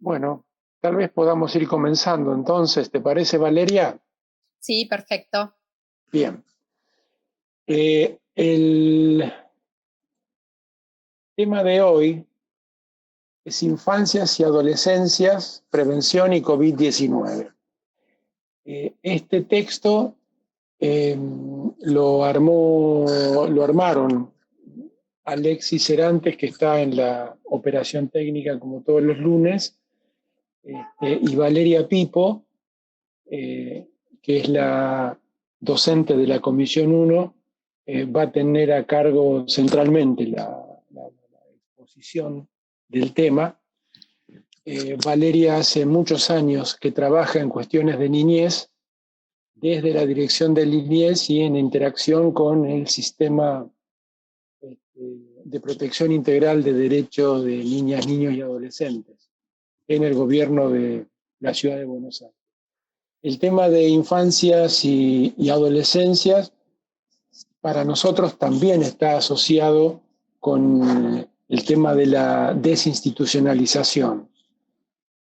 Bueno, tal vez podamos ir comenzando entonces, ¿te parece, Valeria? Sí, perfecto. Bien. El tema de hoy es infancias y adolescencias, prevención y COVID-19. Este texto lo armaron Alexis Serantes, que está en la operación técnica como todos los lunes, y Valeria Pipo, que es la docente de la Comisión 1, va a tener a cargo centralmente la exposición del tema. Valeria hace muchos años que trabaja en cuestiones de niñez, desde la dirección de niñez y en interacción con el sistema de protección integral de derechos de niñas, niños y adolescentes en el gobierno de la ciudad de Buenos Aires. El tema de infancias y adolescencias para nosotros también está asociado con el tema de la desinstitucionalización,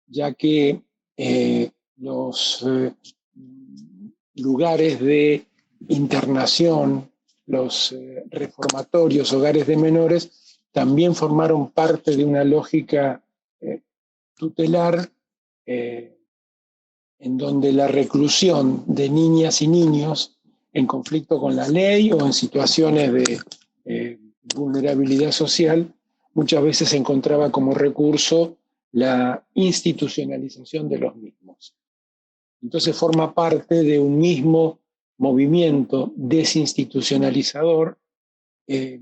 ya que los lugares de internación, los reformatorios, hogares de menores, también formaron parte de una lógica tutelar en donde la reclusión de niñas y niños en conflicto con la ley o en situaciones de vulnerabilidad social, muchas veces se encontraba como recurso la institucionalización de los mismos. Entonces forma parte de un mismo movimiento desinstitucionalizador que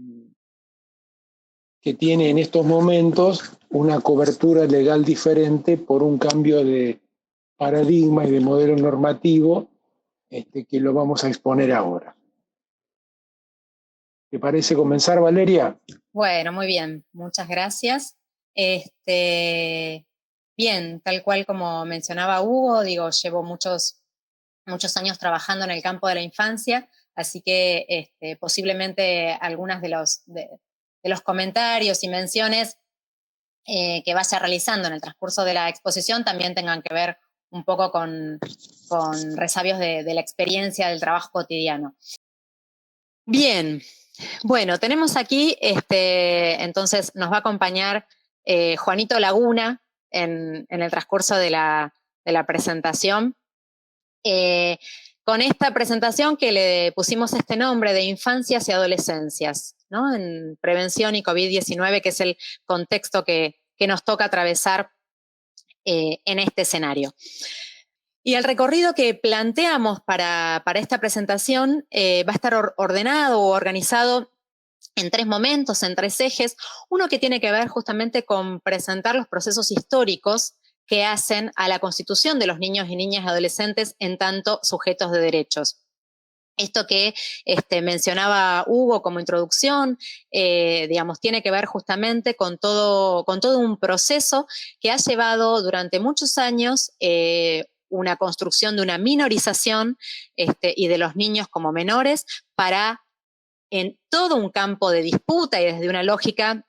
tiene en estos momentos una cobertura legal diferente por un cambio de paradigma y de modelo normativo que lo vamos a exponer ahora. ¿Te parece comenzar, Valeria? Bueno, muy bien, muchas gracias. Bien, tal cual como mencionaba Hugo, digo, llevo muchos años trabajando en el campo de la infancia, así que posiblemente algunas de los comentarios y menciones que vaya realizando en el transcurso de la exposición también tengan que ver un poco con resabios de la experiencia del trabajo cotidiano. Bien, bueno, tenemos aquí, entonces nos va a acompañar Juanito Laguna en el transcurso de la presentación. Con esta presentación que le pusimos este nombre de infancias y adolescencias, ¿no? En prevención y COVID-19, que es el contexto que nos toca atravesar en este escenario. Y el recorrido que planteamos para esta presentación va a estar ordenado o organizado en tres momentos, en tres ejes. Uno que tiene que ver justamente con presentar los procesos históricos que hacen a la constitución de los niños y niñas y adolescentes en tanto sujetos de derechos. Esto que mencionaba Hugo como introducción, digamos, tiene que ver justamente con todo un proceso que ha llevado durante muchos años una construcción de una minorización y de los niños como menores para, en todo un campo de disputa y desde una lógica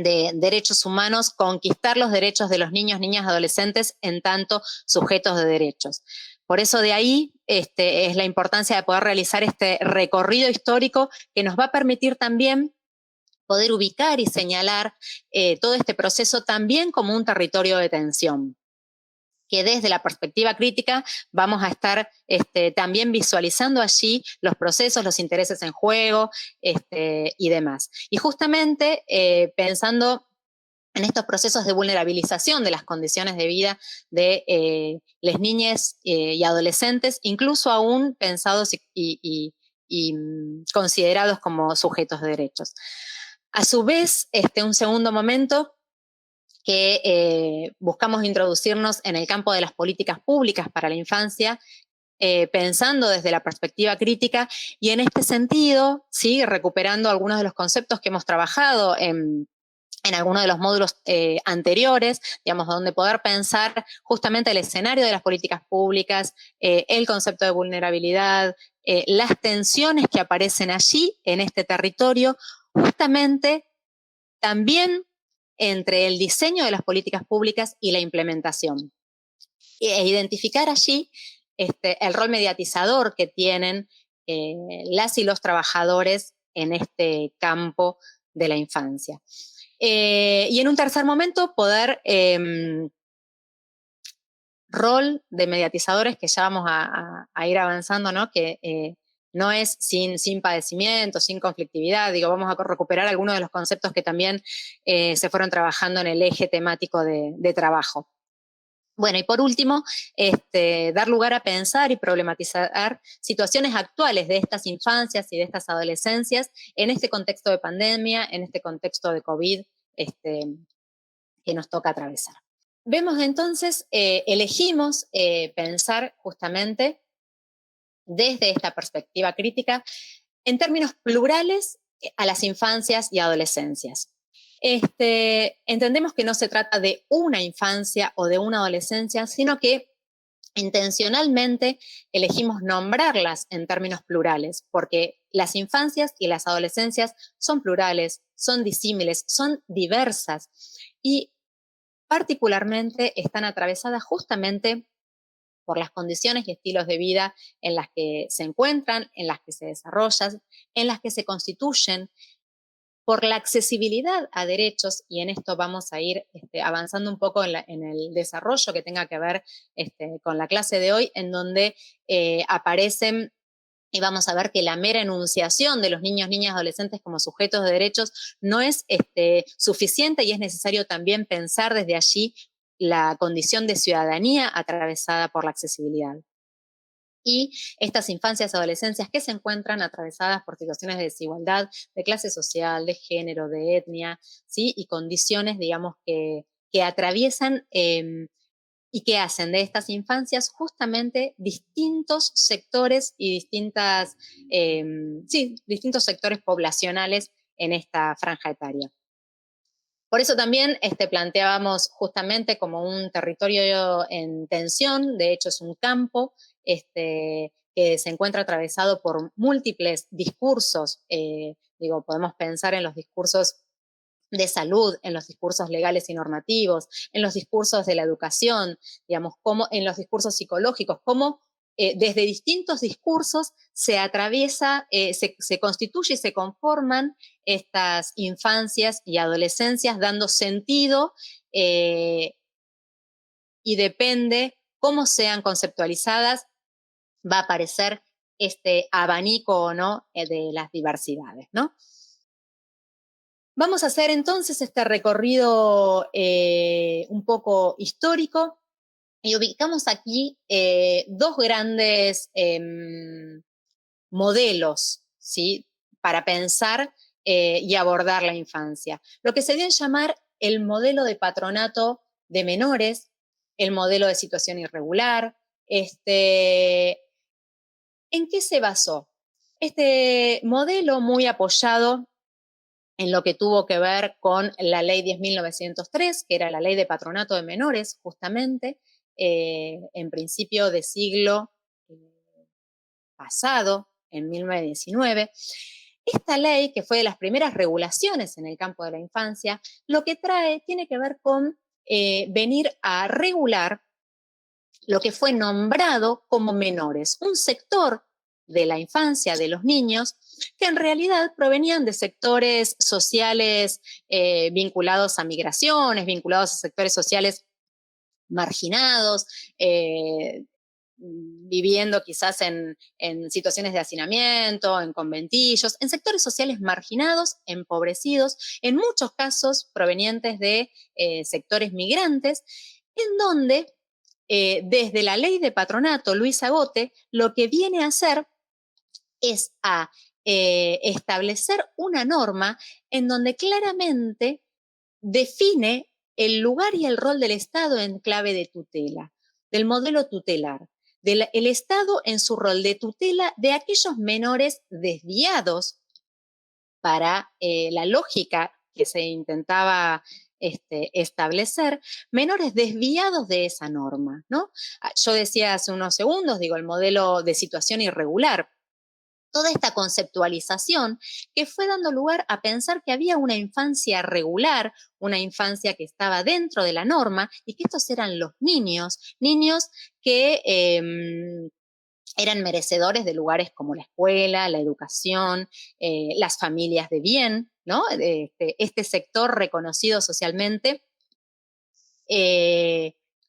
de derechos humanos, conquistar los derechos de los niños, niñas, adolescentes en tanto sujetos de derechos. Por eso de ahí es la importancia de poder realizar este recorrido histórico que nos va a permitir también poder ubicar y señalar todo este proceso también como un territorio de tensión, que desde la perspectiva crítica vamos a estar también visualizando allí los procesos, los intereses en juego y demás. Y justamente pensando en estos procesos de vulnerabilización de las condiciones de vida de las niñas y adolescentes, incluso aún pensados y considerados como sujetos de derechos. A su vez, un segundo momento que buscamos introducirnos en el campo de las políticas públicas para la infancia, pensando desde la perspectiva crítica, y en este sentido, ¿sí?, recuperando algunos de los conceptos que hemos trabajado en algunos de los módulos anteriores, digamos, donde poder pensar justamente el escenario de las políticas públicas, el concepto de vulnerabilidad, las tensiones que aparecen allí, en este territorio, justamente también entre el diseño de las políticas públicas y la implementación. E identificar allí el rol mediatizador que tienen las y los trabajadores en este campo de la infancia. Y en un tercer momento, poder rol de mediatizadores, que ya vamos a ir avanzando, ¿no? Que no es sin padecimiento, sin conflictividad. Digo, vamos a recuperar algunos de los conceptos que también se fueron trabajando en el eje temático de trabajo. Bueno, y por último, dar lugar a pensar y problematizar situaciones actuales de estas infancias y de estas adolescencias en este contexto de pandemia, en este contexto de COVID que nos toca atravesar. Vemos entonces, elegimos pensar justamente desde esta perspectiva crítica en términos plurales a las infancias y adolescencias. Entendemos que no se trata de una infancia o de una adolescencia, sino que intencionalmente elegimos nombrarlas en términos plurales, porque las infancias y las adolescencias son plurales, son disímiles, son diversas y particularmente están atravesadas justamente por las condiciones y estilos de vida en las que se encuentran, en las que se desarrollan, en las que se constituyen, por la accesibilidad a derechos, y en esto vamos a ir avanzando un poco en el desarrollo que tenga que ver con la clase de hoy, en donde aparecen, y vamos a ver que la mera enunciación de los niños, niñas, adolescentes como sujetos de derechos no es suficiente, y es necesario también pensar desde allí la condición de ciudadanía atravesada por la accesibilidad. Y estas infancias y adolescencias que se encuentran atravesadas por situaciones de desigualdad, de clase social, de género, de etnia, ¿sí? Y condiciones, digamos, que atraviesan y que hacen de estas infancias justamente distintos sectores y distintos sectores poblacionales en esta franja etaria. Por eso también planteábamos justamente como un territorio en tensión, de hecho es un campo que se encuentra atravesado por múltiples discursos. Podemos pensar en los discursos de salud, en los discursos legales y normativos, en los discursos de la educación, digamos, como en los discursos psicológicos, cómo desde distintos discursos se atraviesa, se constituye y se conforman estas infancias y adolescencias, dando sentido y depende cómo sean conceptualizadas, va a aparecer este abanico o no de las diversidades, ¿no? Vamos a hacer entonces este recorrido un poco histórico y ubicamos aquí dos grandes modelos, ¿sí? Para pensar y abordar la infancia. Lo que se dio en llamar el modelo de patronato de menores, el modelo de situación irregular. ¿En qué se basó? Este modelo, muy apoyado en lo que tuvo que ver con la ley 10.903, que era la ley de patronato de menores, justamente, en principio de siglo pasado, en 1919. Esta ley, que fue de las primeras regulaciones en el campo de la infancia, lo que trae tiene que ver con venir a regular lo que fue nombrado como menores, un sector de la infancia, de los niños, que en realidad provenían de sectores sociales vinculados a migraciones, vinculados a sectores sociales marginados, viviendo quizás en situaciones de hacinamiento, en conventillos, en sectores sociales marginados, empobrecidos, en muchos casos provenientes de sectores migrantes, en donde desde la ley de patronato, Luis Agote, lo que viene a hacer es a establecer una norma en donde claramente define el lugar y el rol del Estado en clave de tutela, del modelo tutelar, el Estado en su rol de tutela de aquellos menores desviados para la lógica que se intentaba establecer, menores desviados de esa norma, ¿no? Yo decía hace unos segundos, el modelo de situación irregular. toda esta conceptualización que fue dando lugar a pensar que había una infancia regular, una infancia que estaba dentro de la norma y que estos eran los niños que eran merecedores de lugares como la escuela, la educación, las familias de bien, ¿no? Este sector reconocido socialmente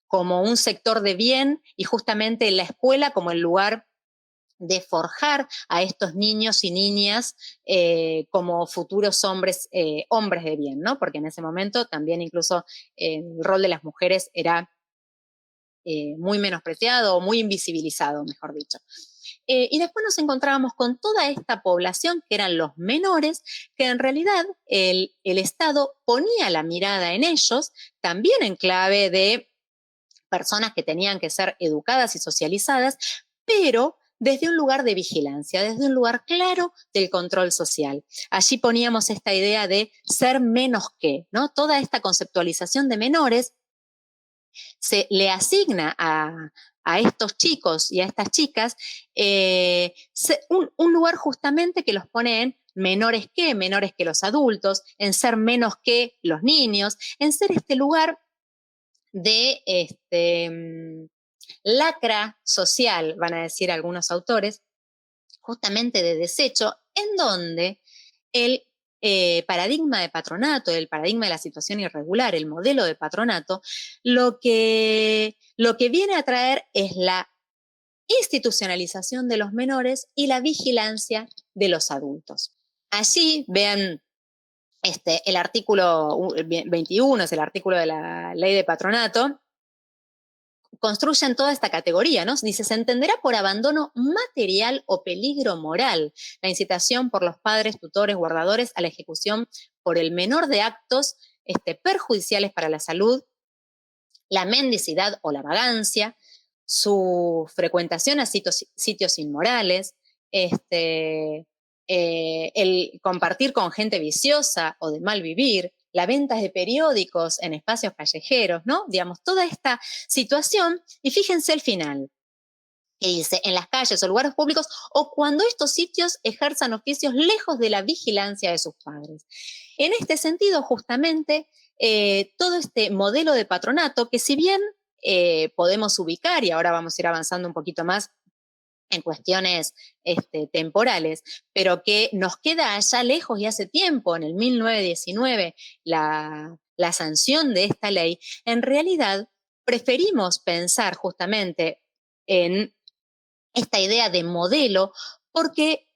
como un sector de bien y justamente la escuela como el lugar de forjar a estos niños y niñas como futuros hombres, hombres de bien, ¿no? Porque en ese momento también incluso el rol de las mujeres era muy menospreciado o muy invisibilizado, mejor dicho. Y después nos encontrábamos con toda esta población que eran los menores, que en realidad el Estado ponía la mirada en ellos, también en clave de personas que tenían que ser educadas y socializadas, pero desde un lugar de vigilancia, desde un lugar claro del control social. Allí poníamos esta idea de ser menos que, ¿no? Toda esta conceptualización de menores se le asigna a estos chicos y a estas chicas un lugar justamente que los pone en menores que los adultos, en ser menos que los niños, en ser este lugar de lacra social, van a decir algunos autores, justamente de desecho, en donde el paradigma de patronato, el paradigma de la situación irregular, el modelo de patronato, lo que viene a traer es la institucionalización de los menores y la vigilancia de los adultos. Allí vean el artículo 21, es el artículo de la ley de patronato, construyen toda esta categoría, ¿no? Dice, se entenderá por abandono material o peligro moral la incitación por los padres, tutores, guardadores a la ejecución por el menor de actos perjudiciales para la salud, la mendicidad o la vagancia, su frecuentación a sitios inmorales, el compartir con gente viciosa o de mal vivir, la venta de periódicos en espacios callejeros, ¿no? Digamos, toda esta situación, y fíjense el final, que dice, en las calles o lugares públicos, o cuando estos sitios ejerzan oficios lejos de la vigilancia de sus padres. En este sentido, justamente, todo este modelo de patronato, que si bien podemos ubicar, y ahora vamos a ir avanzando un poquito más en cuestiones temporales, pero que nos queda allá lejos y hace tiempo, en el 1919, la sanción de esta ley, en realidad preferimos pensar justamente en esta idea de modelo porque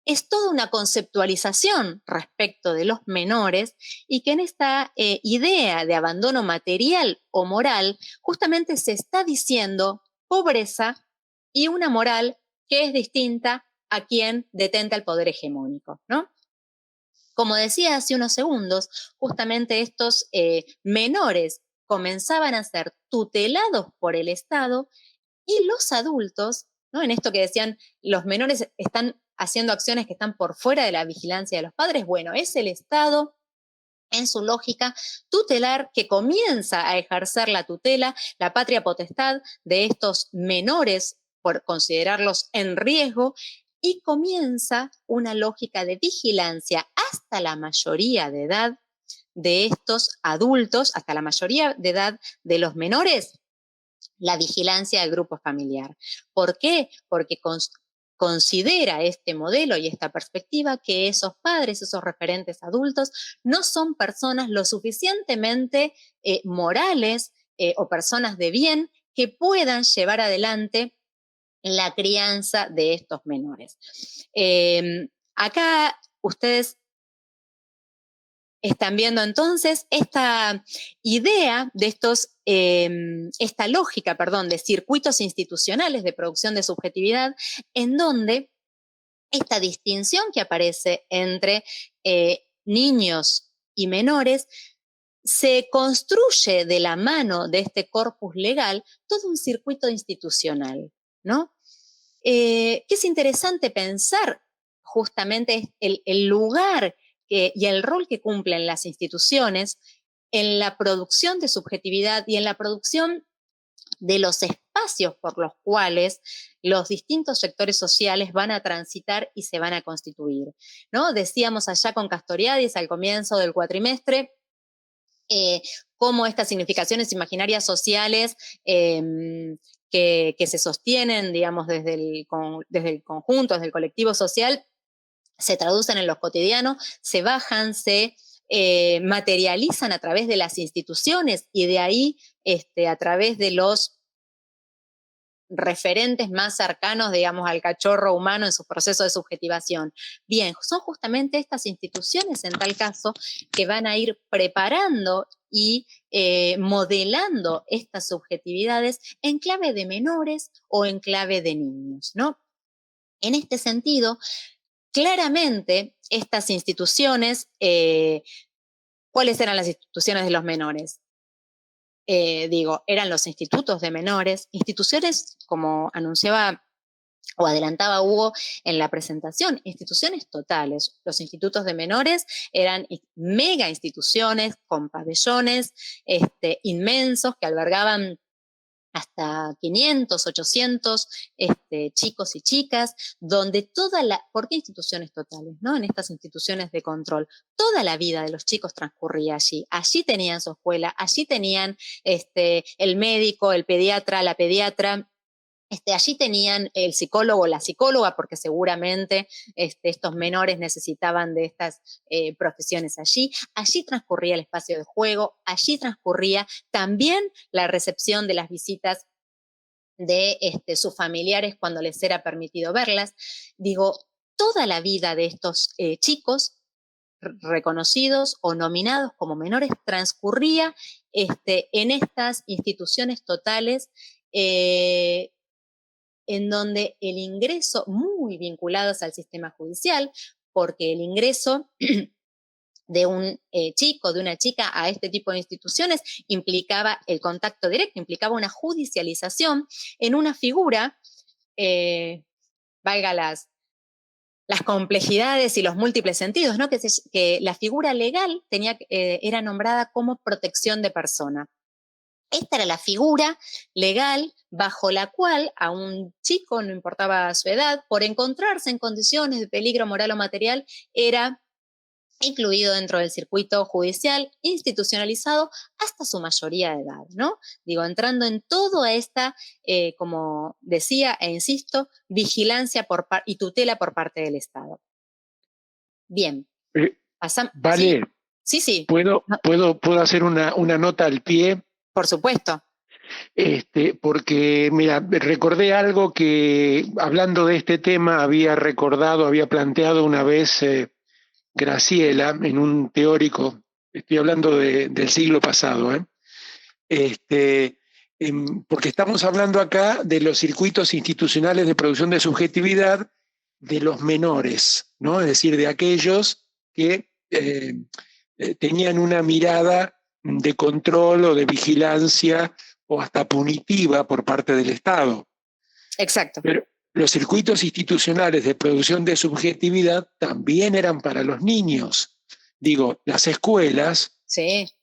es toda una conceptualización respecto de los menores y que en esta idea de abandono material o moral justamente se está diciendo pobreza y una moral que es distinta a quien detenta el poder hegemónico, ¿no? Como decía hace unos segundos, justamente estos menores comenzaban a ser tutelados por el Estado y los adultos, ¿no? En esto que decían, los menores están haciendo acciones que están por fuera de la vigilancia de los padres, bueno, es el Estado en su lógica tutelar que comienza a ejercer la tutela, la patria potestad de estos menores por considerarlos en riesgo y comienza una lógica de vigilancia hasta la mayoría de edad de estos adultos, hasta la mayoría de edad de los menores, la vigilancia del grupo familiar. ¿Por qué? Porque considera este modelo y esta perspectiva que esos padres, esos referentes adultos, no son personas lo suficientemente morales o personas de bien que puedan llevar adelante la crianza de estos menores. Acá ustedes están viendo entonces esta idea de esta lógica, de circuitos institucionales de producción de subjetividad, en donde esta distinción que aparece entre niños y menores se construye de la mano de este corpus legal todo un circuito institucional, ¿no? Que es interesante pensar justamente el lugar y el rol que cumplen las instituciones en la producción de subjetividad y en la producción de los espacios espacios por los cuales los distintos sectores sociales van a transitar y se van a constituir, ¿no? Decíamos allá con Castoriadis al comienzo del cuatrimestre, cómo estas significaciones imaginarias sociales que se sostienen, digamos, desde el conjunto, desde el colectivo social, se traducen en los cotidianos, se bajan, se materializan a través de las instituciones y de ahí a través de los referentes más cercanos, digamos, al cachorro humano en su proceso de subjetivación. Bien, son justamente estas instituciones, en tal caso, que van a ir preparando y modelando estas subjetividades en clave de menores o en clave de niños, ¿no? En este sentido, claramente, estas instituciones, ¿cuáles eran las instituciones de los menores? Eran los institutos de menores, instituciones, como anunciaba o adelantaba Hugo en la presentación, instituciones totales. Los institutos de menores eran mega instituciones con pabellones inmensos que albergaban hasta 500, 800 chicos y chicas, donde ¿por qué instituciones totales? ¿No? En estas instituciones de control, toda la vida de los chicos transcurría allí. Allí tenían su escuela, allí tenían el médico, el pediatra, la pediatra. Allí tenían el psicólogo o la psicóloga, porque seguramente estos menores necesitaban de estas profesiones allí. Allí transcurría el espacio de juego, allí transcurría también la recepción de las visitas de sus familiares cuando les era permitido verlas. Toda la vida de estos chicos reconocidos o nominados como menores transcurría en estas instituciones totales en donde el ingreso, muy vinculados al sistema judicial, porque el ingreso de un chico, de una chica a este tipo de instituciones implicaba el contacto directo, implicaba una judicialización en una figura, valga las complejidades y los múltiples sentidos, ¿no? Que la figura legal era nombrada como protección de persona. Esta era la figura legal bajo la cual a un chico, no importaba su edad, por encontrarse en condiciones de peligro moral o material, era incluido dentro del circuito judicial, institucionalizado hasta su mayoría de edad, ¿no? Entrando en toda esta, como decía e insisto, vigilancia y tutela por parte del Estado. Bien, pasamos. Vale, sí. ¿Puedo hacer una nota al pie? Por supuesto. Porque, mira, recordé algo que, hablando de este tema, había planteado una vez Graciela en un teórico, estoy hablando del siglo pasado, porque estamos hablando acá de los circuitos institucionales de producción de subjetividad de los menores, ¿no? Es decir, de aquellos que tenían una mirada de control o de vigilancia o hasta punitiva por parte del Estado. Exacto. Pero los circuitos institucionales de producción de subjetividad también eran para los niños. Las escuelas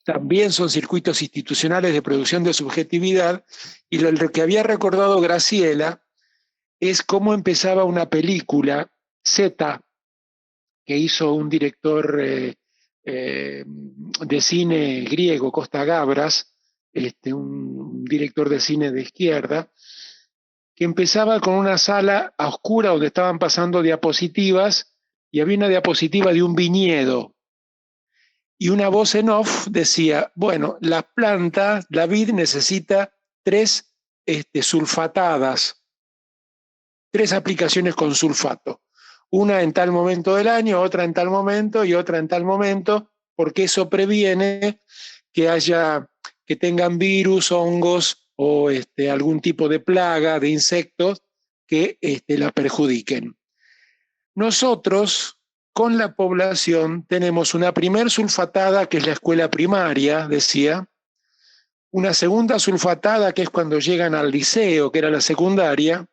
también son circuitos institucionales de producción de subjetividad, y lo que había recordado Graciela es cómo empezaba una película, Z, que hizo un director de cine griego, Costa Gavras, un director de cine de izquierda, que empezaba con una sala a oscura donde estaban pasando diapositivas, y había una diapositiva de un viñedo, y una voz en off decía, bueno, la vid necesita 3 sulfatadas, 3 aplicaciones con sulfato. Una en tal momento del año, otra en tal momento y otra en tal momento, porque eso previene que tengan virus, hongos o algún tipo de plaga de insectos que la perjudiquen. Nosotros, con la población, tenemos una primer sulfatada, que es la escuela primaria, decía, una segunda sulfatada, que es cuando llegan al liceo, que era la secundaria,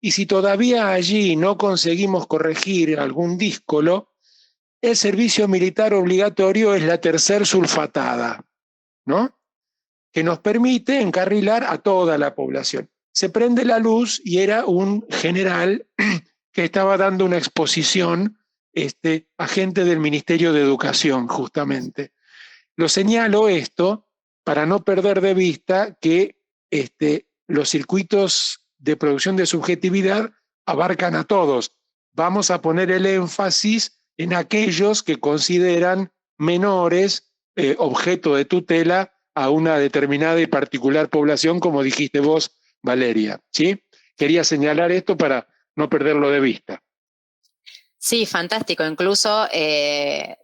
y si todavía allí no conseguimos corregir algún díscolo, el servicio militar obligatorio es la tercer sulfatada, ¿no? Que nos permite encarrilar a toda la población. se prende la luz y era un general que estaba dando una exposición a gente del Ministerio de Educación, justamente. Lo señalo esto para no perder de vista que los circuitos de producción de subjetividad abarcan a todos. Vamos a poner el énfasis en aquellos que consideran menores objeto de tutela a una determinada y particular población, como dijiste vos, Valeria. ¿Sí? Quería señalar esto para no perderlo de vista. Sí, fantástico. Incluso,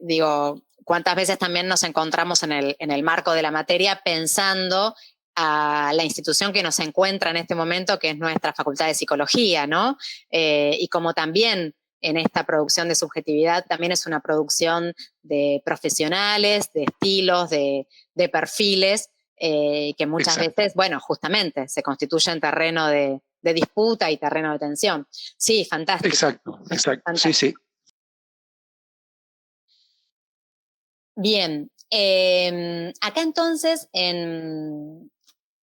digo, cuántas veces también nos encontramos en el marco de la materia pensando a la institución que nos encuentra en este momento, que es nuestra Facultad de Psicología, ¿no? Y como también en esta producción de subjetividad, también es una producción de profesionales, de estilos, de perfiles, que muchas veces, bueno, justamente se constituye en terreno de disputa y terreno de tensión. Sí, fantástico. Exacto. Fantástico. Sí, sí. Bien, acá entonces en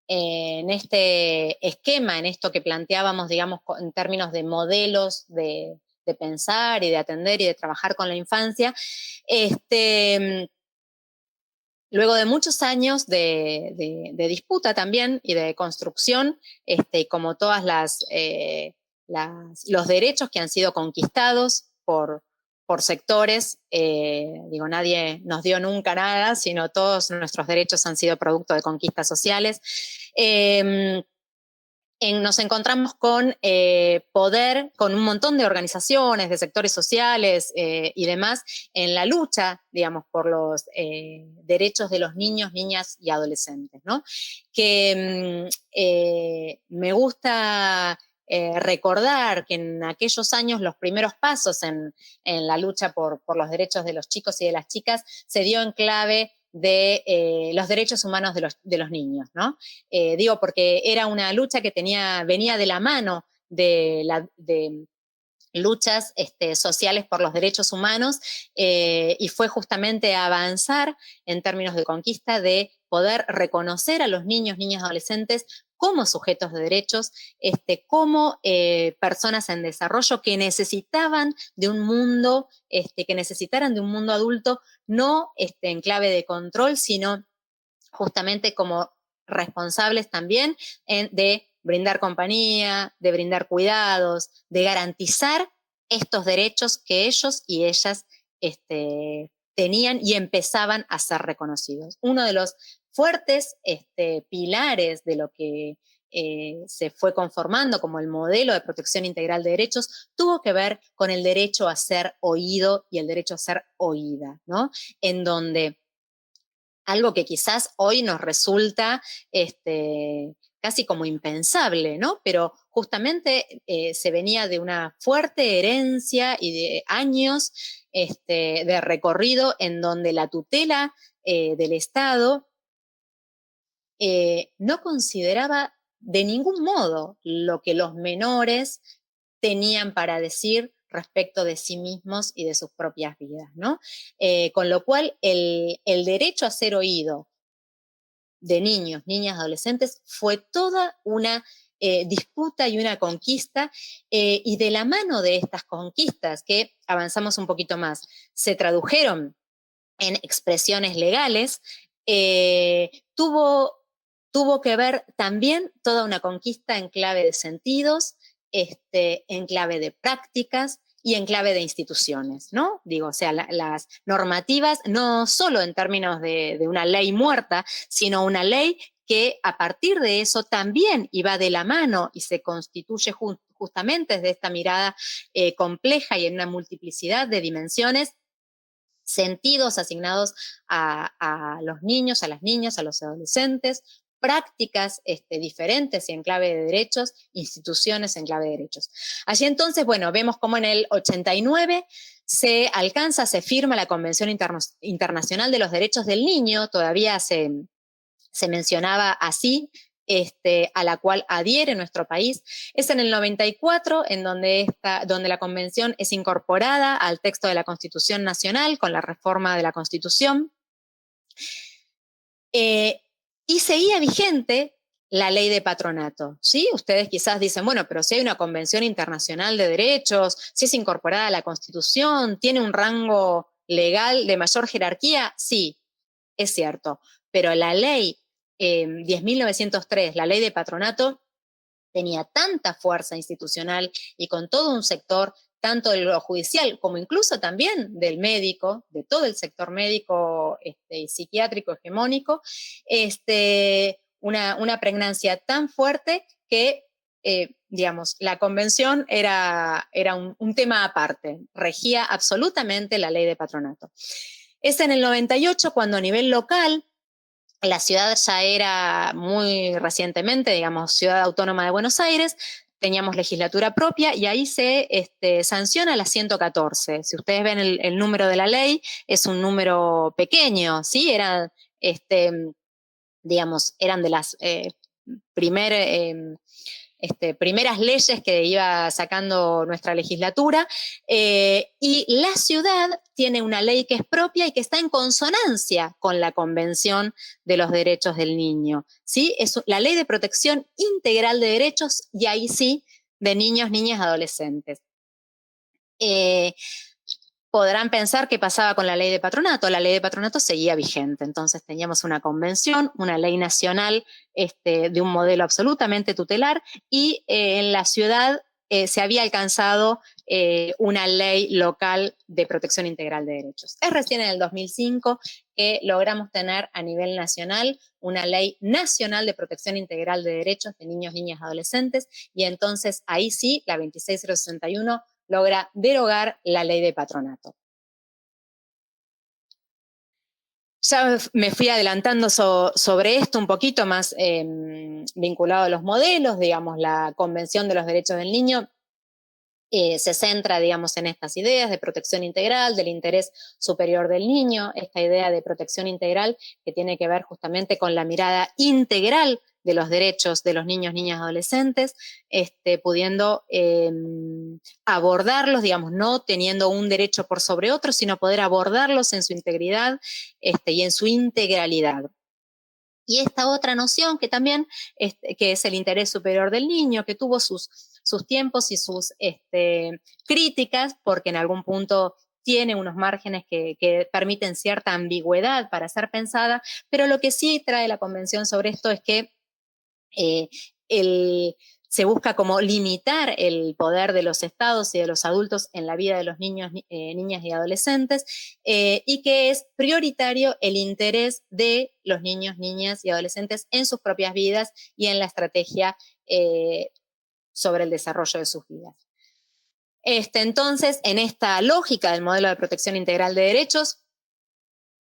este esquema, en esto que planteábamos, digamos, en términos de modelos de pensar y de atender y de trabajar con la infancia, luego de muchos años de disputa también y de construcción, como todas los derechos que han sido conquistados por sectores, digo, nadie nos dio nunca nada, sino todos nuestros derechos han sido producto de conquistas sociales. Nos encontramos con poder, con un montón de organizaciones, de sectores sociales y demás, en la lucha, digamos, por los derechos de los niños, niñas y adolescentes, ¿no? Que me gusta recordar que en aquellos años los primeros pasos en la lucha por los derechos de los chicos y de las chicas se dio en clave de los derechos humanos de los niños, ¿no? Digo, porque era una lucha que venía de la mano de luchas sociales por los derechos humanos y fue justamente avanzar en términos de conquista de poder reconocer a los niños, niñas, adolescentes como sujetos de derechos, como personas en desarrollo que necesitaban de un mundo, que necesitaran de un mundo adulto, no en clave de control, sino justamente como responsables también de brindar compañía, de brindar cuidados, de garantizar estos derechos que ellos y ellas tenían y empezaban a ser reconocidos. Uno de los fuertes pilares de lo que se fue conformando como el modelo de protección integral de derechos tuvo que ver con el derecho a ser oído y el derecho a ser oída, ¿no? En donde algo que quizás hoy nos resulta casi como impensable, ¿no? Pero justamente se venía de una fuerte herencia y de años de recorrido en donde la tutela del Estado no consideraba de ningún modo lo que los menores tenían para decir respecto de sí mismos y de sus propias vidas, ¿no? Con lo cual, el derecho a ser oído de niños, niñas, adolescentes fue toda una disputa y una conquista, y de la mano de estas conquistas, que avanzamos un poquito más, se tradujeron en expresiones legales, tuvo que ver también toda una conquista en clave de sentidos, en clave de prácticas y en clave de instituciones, ¿no? Digo, o sea, las normativas, no solo en términos de una ley muerta, sino una ley que a partir de eso también iba de la mano y se constituye justamente desde esta mirada compleja y en una multiplicidad de dimensiones, sentidos asignados a los niños, a las niñas, a los adolescentes, prácticas diferentes y en clave de derechos, instituciones en clave de derechos. Allí entonces, bueno, vemos cómo en el 89 se firma la Convención Internacional de los Derechos del Niño, todavía se mencionaba así, a la cual adhiere nuestro país. Es en el 94 en donde la Convención es incorporada al texto de la Constitución Nacional con la reforma de la Constitución. Y seguía vigente la ley de patronato, ¿sí? Ustedes quizás dicen, bueno, pero si hay una Convención Internacional de Derechos, si es incorporada a la Constitución, tiene un rango legal de mayor jerarquía, sí, es cierto, pero la ley 10.903, la ley de patronato, tenía tanta fuerza institucional y con todo un sector, tanto de lo judicial como incluso también del médico, de todo el sector médico y psiquiátrico hegemónico, una pregnancia tan fuerte que, digamos, la convención era un tema aparte, regía absolutamente la ley de patronato. Es en el 98 cuando a nivel local la ciudad ya era muy recientemente, digamos, Ciudad Autónoma de Buenos Aires, teníamos legislatura propia y ahí se sanciona la 114. Si ustedes ven el número de la ley, es un número pequeño, ¿sí? Era, digamos, eran de las primeras leyes que iba sacando nuestra legislatura, y la ciudad tiene una ley que es propia y que está en consonancia con la Convención de los Derechos del Niño, ¿sí? Es la Ley de Protección Integral de Derechos, y ahí sí, de niños, niñas, adolescentes. Podrán pensar qué pasaba con la ley de patronato. La ley de patronato seguía vigente, entonces teníamos una convención, una ley nacional de un modelo absolutamente tutelar, y en la ciudad se había alcanzado una ley local de protección integral de derechos. Es recién en el 2005 que logramos tener a nivel nacional una ley nacional de protección integral de derechos de niños, niñas, adolescentes, y entonces ahí sí, la 26061 logra derogar la ley de patronato. Ya me fui adelantando sobre esto un poquito más vinculado a los modelos, digamos, la Convención de los Derechos del Niño se centra, digamos, en estas ideas de protección integral, del interés superior del niño, esta idea de protección integral que tiene que ver justamente con la mirada integral de los derechos de los niños, niñas, adolescentes, pudiendo abordarlos, digamos, no teniendo un derecho por sobre otro, sino poder abordarlos en su integridad y en su integralidad. Y esta otra noción que también, que es el interés superior del niño, que tuvo sus tiempos y sus críticas, porque en algún punto tiene unos márgenes que permiten cierta ambigüedad para ser pensada, pero lo que sí trae la Convención sobre esto es que se busca como limitar el poder de los estados y de los adultos en la vida de los niños, niñas y adolescentes, y que es prioritario el interés de los niños, niñas y adolescentes en sus propias vidas y en la estrategia sobre el desarrollo de sus vidas. Entonces, en esta lógica del modelo de protección integral de derechos,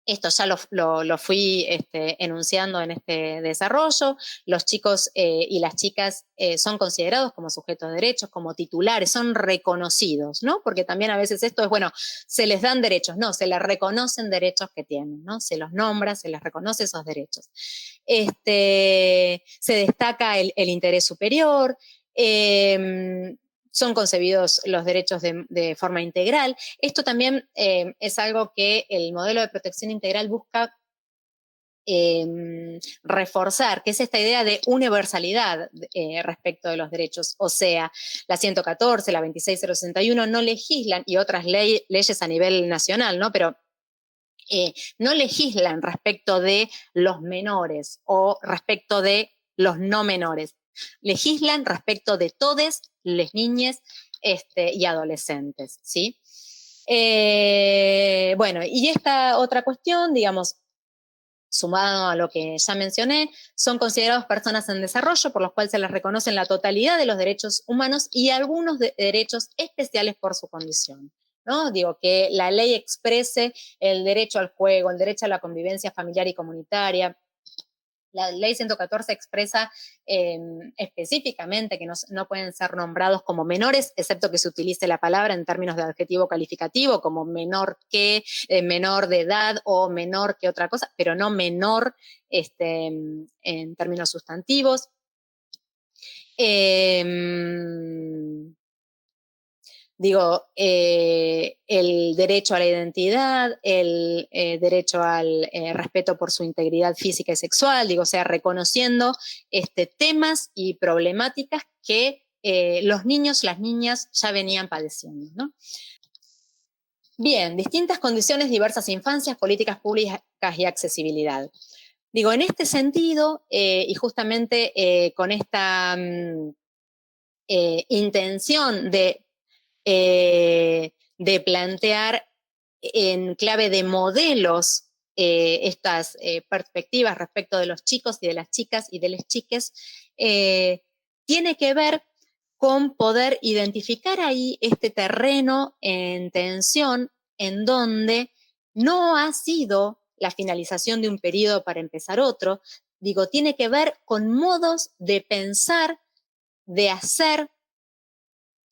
esto ya lo fui enunciando en este desarrollo. Los chicos y las chicas son considerados como sujetos de derechos, como titulares, son reconocidos, ¿no? Porque también a veces esto es, bueno, se les dan derechos, no, se les reconocen derechos que tienen, ¿no? Se los nombra, se les reconoce esos derechos. Se destaca el interés superior, son concebidos los derechos de forma integral. Esto también es algo que el modelo de protección integral busca reforzar, que es esta idea de universalidad respecto de los derechos. O sea, la 114, la 26061 no legislan, y otras leyes a nivel nacional, ¿no? Pero no legislan respecto de los menores o respecto de los no menores. Legislan respecto de todas las niñas y adolescentes, ¿sí? Bueno, y esta otra cuestión, digamos, sumado a lo que ya mencioné, son considerados personas en desarrollo, por los cuales se les reconocen la totalidad de los derechos humanos y algunos derechos especiales por su condición, ¿no? Digo, que la ley exprese el derecho al juego, el derecho a la convivencia familiar y comunitaria. La ley 114 expresa específicamente que no pueden ser nombrados como menores, excepto que se utilice la palabra en términos de adjetivo calificativo, como menor que, menor de edad o menor que otra cosa, pero no menor en términos sustantivos. Digo, el derecho a la identidad, el derecho al respeto por su integridad física y sexual, digo, o sea, reconociendo temas y problemáticas que los niños, las niñas ya venían padeciendo, ¿no? Bien, distintas condiciones, diversas infancias, políticas públicas y accesibilidad. Digo, en este sentido, y justamente con esta intención de plantear en clave de modelos estas perspectivas respecto de los chicos y de las chicas y de las chiques, tiene que ver con poder identificar ahí este terreno en tensión en donde no ha sido la finalización de un periodo para empezar otro, digo, tiene que ver con modos de pensar, de hacer,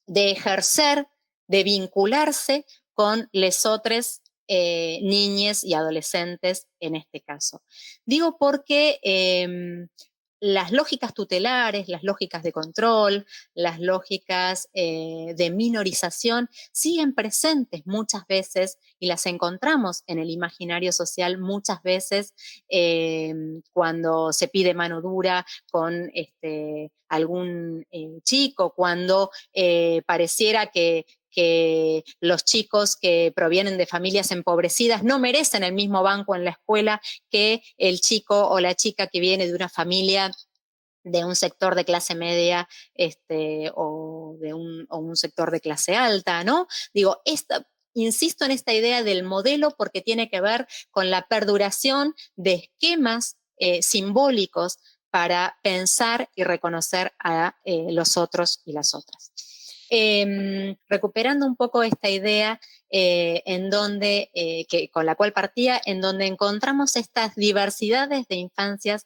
de ejercer, de vincularse con lesotres, niñes y adolescentes en este caso. Digo porque las lógicas tutelares, las lógicas de control, las lógicas de minorización siguen presentes muchas veces y las encontramos en el imaginario social muchas veces cuando se pide mano dura con algún chico, cuando pareciera que los chicos que provienen de familias empobrecidas no merecen el mismo banco en la escuela que el chico o la chica que viene de una familia de un sector de clase media o de un sector de clase alta, ¿no? Digo, insisto en esta idea del modelo porque tiene que ver con la perduración de esquemas simbólicos para pensar y reconocer a los otros y las otras. Recuperando un poco esta idea en donde, con la cual partía, en donde encontramos estas diversidades de infancias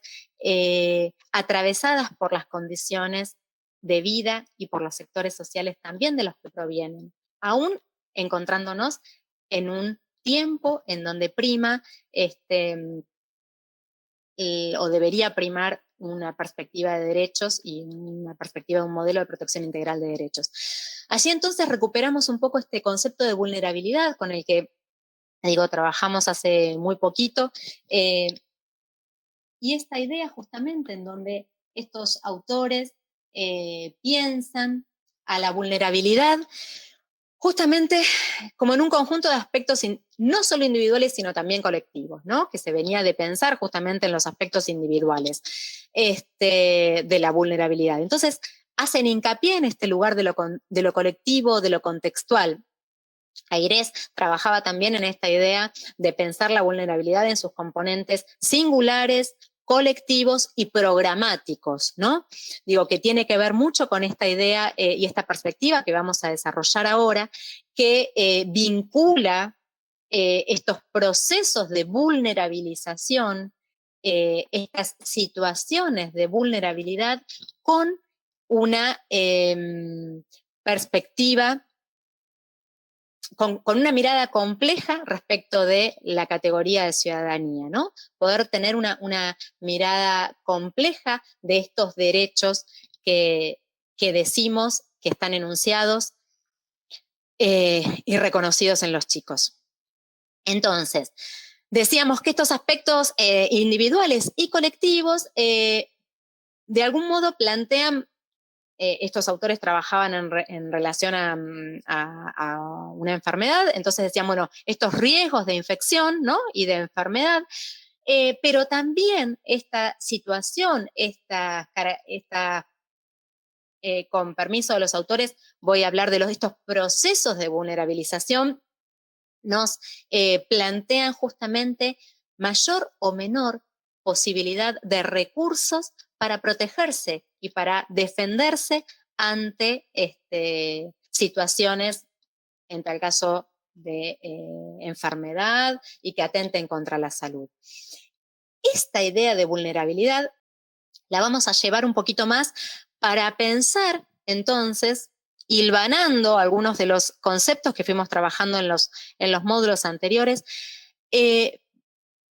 atravesadas por las condiciones de vida y por los sectores sociales también de los que provienen, aún encontrándonos en un tiempo en donde prima o debería primar una perspectiva de derechos y una perspectiva de un modelo de protección integral de derechos. Allí entonces recuperamos un poco este concepto de vulnerabilidad con el que, digo, trabajamos hace muy poquito, y esta idea justamente en donde estos autores piensan a la vulnerabilidad justamente como en un conjunto de aspectos no solo individuales, sino también colectivos, ¿no? Que se venía de pensar justamente en los aspectos individuales de la vulnerabilidad. Entonces, hacen hincapié en este lugar de lo colectivo, de lo contextual. Airés trabajaba también en esta idea de pensar la vulnerabilidad en sus componentes singulares, colectivos y programáticos, ¿no? Digo, que tiene que ver mucho con esta idea y esta perspectiva que vamos a desarrollar ahora, que vincula estos procesos de vulnerabilización, estas situaciones de vulnerabilidad con una perspectiva con una mirada compleja respecto de la categoría de ciudadanía, ¿no? Poder tener una mirada compleja de estos derechos que decimos que están enunciados y reconocidos en los chicos. Entonces, decíamos que estos aspectos individuales y colectivos de algún modo plantean estos autores trabajaban en relación a una enfermedad, entonces decían, bueno, estos riesgos de infección, ¿no? Y de enfermedad, pero también esta situación, con permiso de los autores, voy a hablar de estos procesos de vulnerabilización, nos plantean justamente mayor o menor posibilidad de recursos para protegerse y para defenderse ante situaciones, en tal caso de enfermedad y que atenten contra la salud. Esta idea de vulnerabilidad la vamos a llevar un poquito más para pensar entonces, hilvanando algunos de los conceptos que fuimos trabajando en los módulos anteriores,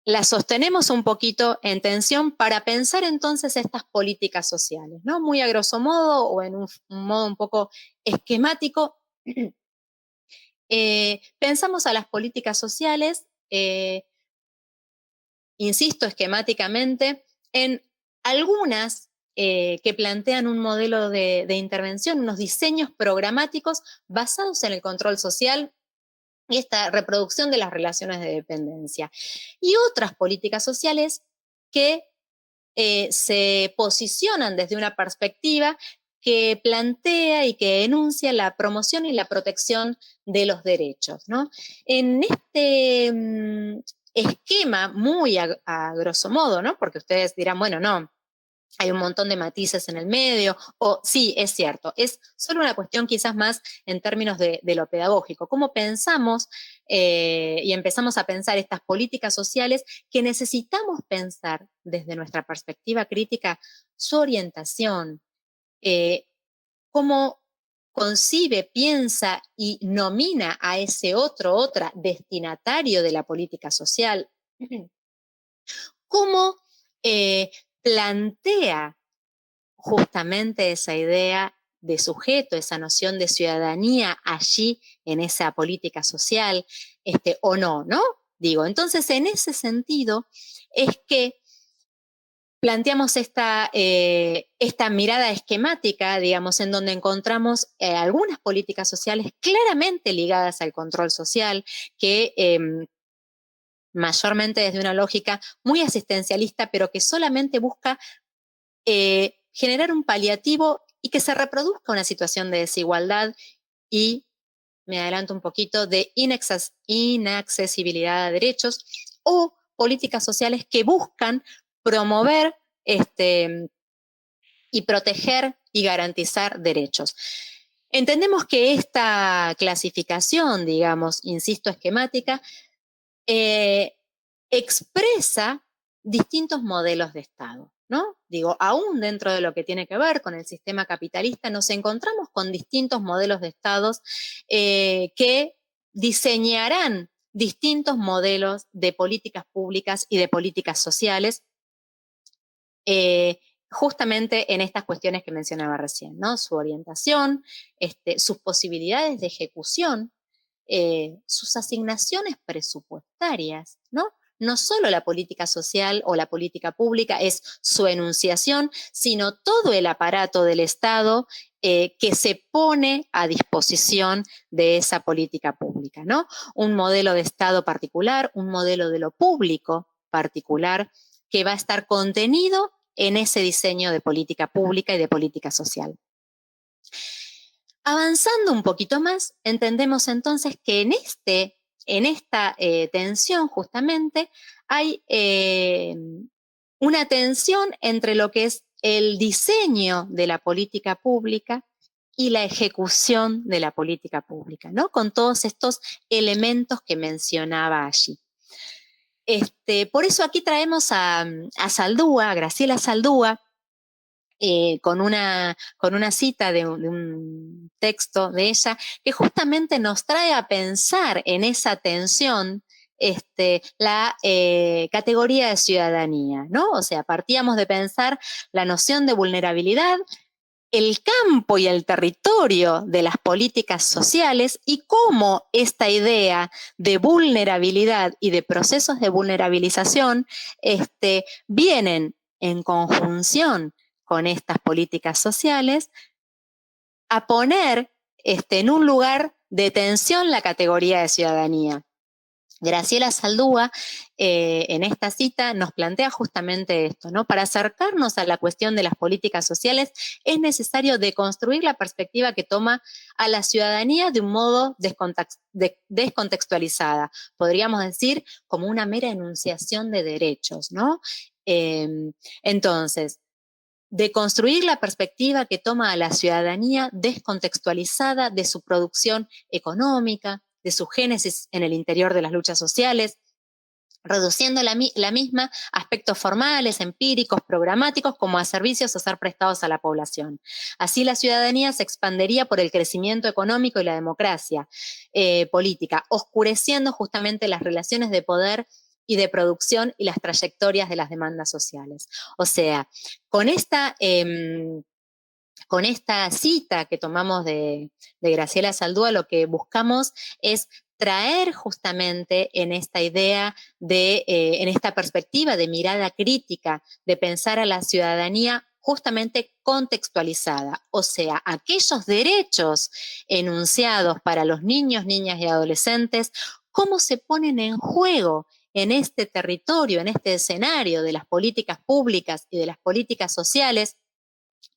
la sostenemos un poquito en tensión para pensar entonces estas políticas sociales, ¿no? Muy a grosso modo o en un modo un poco esquemático, pensamos a las políticas sociales, insisto esquemáticamente, en algunas que plantean un modelo de intervención, unos diseños programáticos basados en el control social y esta reproducción de las relaciones de dependencia. Y otras políticas sociales que se posicionan desde una perspectiva que plantea y que enuncia la promoción y la protección de los derechos, ¿no? En este esquema, muy a grosso modo, ¿no? Porque ustedes dirán, bueno, no, hay un montón de matices en el medio, o sí, es cierto, es solo una cuestión quizás más en términos de lo pedagógico. ¿Cómo pensamos y empezamos a pensar estas políticas sociales que necesitamos pensar desde nuestra perspectiva crítica, su orientación, cómo concibe, piensa y nomina a ese otra destinatario de la política social? ¿Cómo plantea justamente esa idea de sujeto, esa noción de ciudadanía allí en esa política social, o no, ¿no? Digo, entonces en ese sentido es que planteamos esta mirada esquemática, digamos, en donde encontramos algunas políticas sociales claramente ligadas al control social, que mayormente desde una lógica muy asistencialista, pero que solamente busca generar un paliativo y que se reproduzca una situación de desigualdad y, me adelanto un poquito, de inaccesibilidad a derechos, o políticas sociales que buscan promover y proteger y garantizar derechos. Entendemos que esta clasificación, digamos, insisto, esquemática, expresa distintos modelos de Estado, ¿no? Digo, aún dentro de lo que tiene que ver con el sistema capitalista, nos encontramos con distintos modelos de Estados que diseñarán distintos modelos de políticas públicas y de políticas sociales, justamente en estas cuestiones que mencionaba recién, ¿no? Su orientación, sus posibilidades de ejecución, sus asignaciones presupuestarias, ¿no? No solo la política social o la política pública es su enunciación, sino todo el aparato del Estado que se pone a disposición de esa política pública, ¿no? Un modelo de Estado particular, un modelo de lo público particular que va a estar contenido en ese diseño de política pública y de política social. Avanzando un poquito más, entendemos entonces que en esta tensión justamente hay una tensión entre lo que es el diseño de la política pública y la ejecución de la política pública, ¿no? Con todos estos elementos que mencionaba allí. Por eso aquí traemos a Saldúa, a Graciela Saldúa, con una cita de un texto de ella que justamente nos trae a pensar en esa tensión la categoría de ciudadanía, ¿no? O sea, partíamos de pensar la noción de vulnerabilidad, el campo y el territorio de las políticas sociales y cómo esta idea de vulnerabilidad y de procesos de vulnerabilización vienen en conjunción con estas políticas sociales a poner en un lugar de tensión la categoría de ciudadanía. Graciela Saldúa, en esta cita, nos plantea justamente esto, ¿no? Para acercarnos a la cuestión de las políticas sociales, es necesario deconstruir la perspectiva que toma a la ciudadanía de un modo descontextualizada. Podríamos decir como una mera enunciación de derechos, ¿no? Entonces, deconstruir la perspectiva que toma a la ciudadanía descontextualizada de su producción económica, de su génesis en el interior de las luchas sociales, reduciendo la misma a aspectos formales, empíricos, programáticos, como a servicios a ser prestados a la población. Así la ciudadanía se expandería por el crecimiento económico y la democracia política, oscureciendo justamente las relaciones de poder y de producción y las trayectorias de las demandas sociales. O sea, con esta con esta cita que tomamos de Graciela Saldúa, lo que buscamos es traer justamente en esta idea en esta perspectiva de mirada crítica, de pensar a la ciudadanía justamente contextualizada, o sea, aquellos derechos enunciados para los niños, niñas y adolescentes, cómo se ponen en juego en este territorio, en este escenario de las políticas públicas y de las políticas sociales,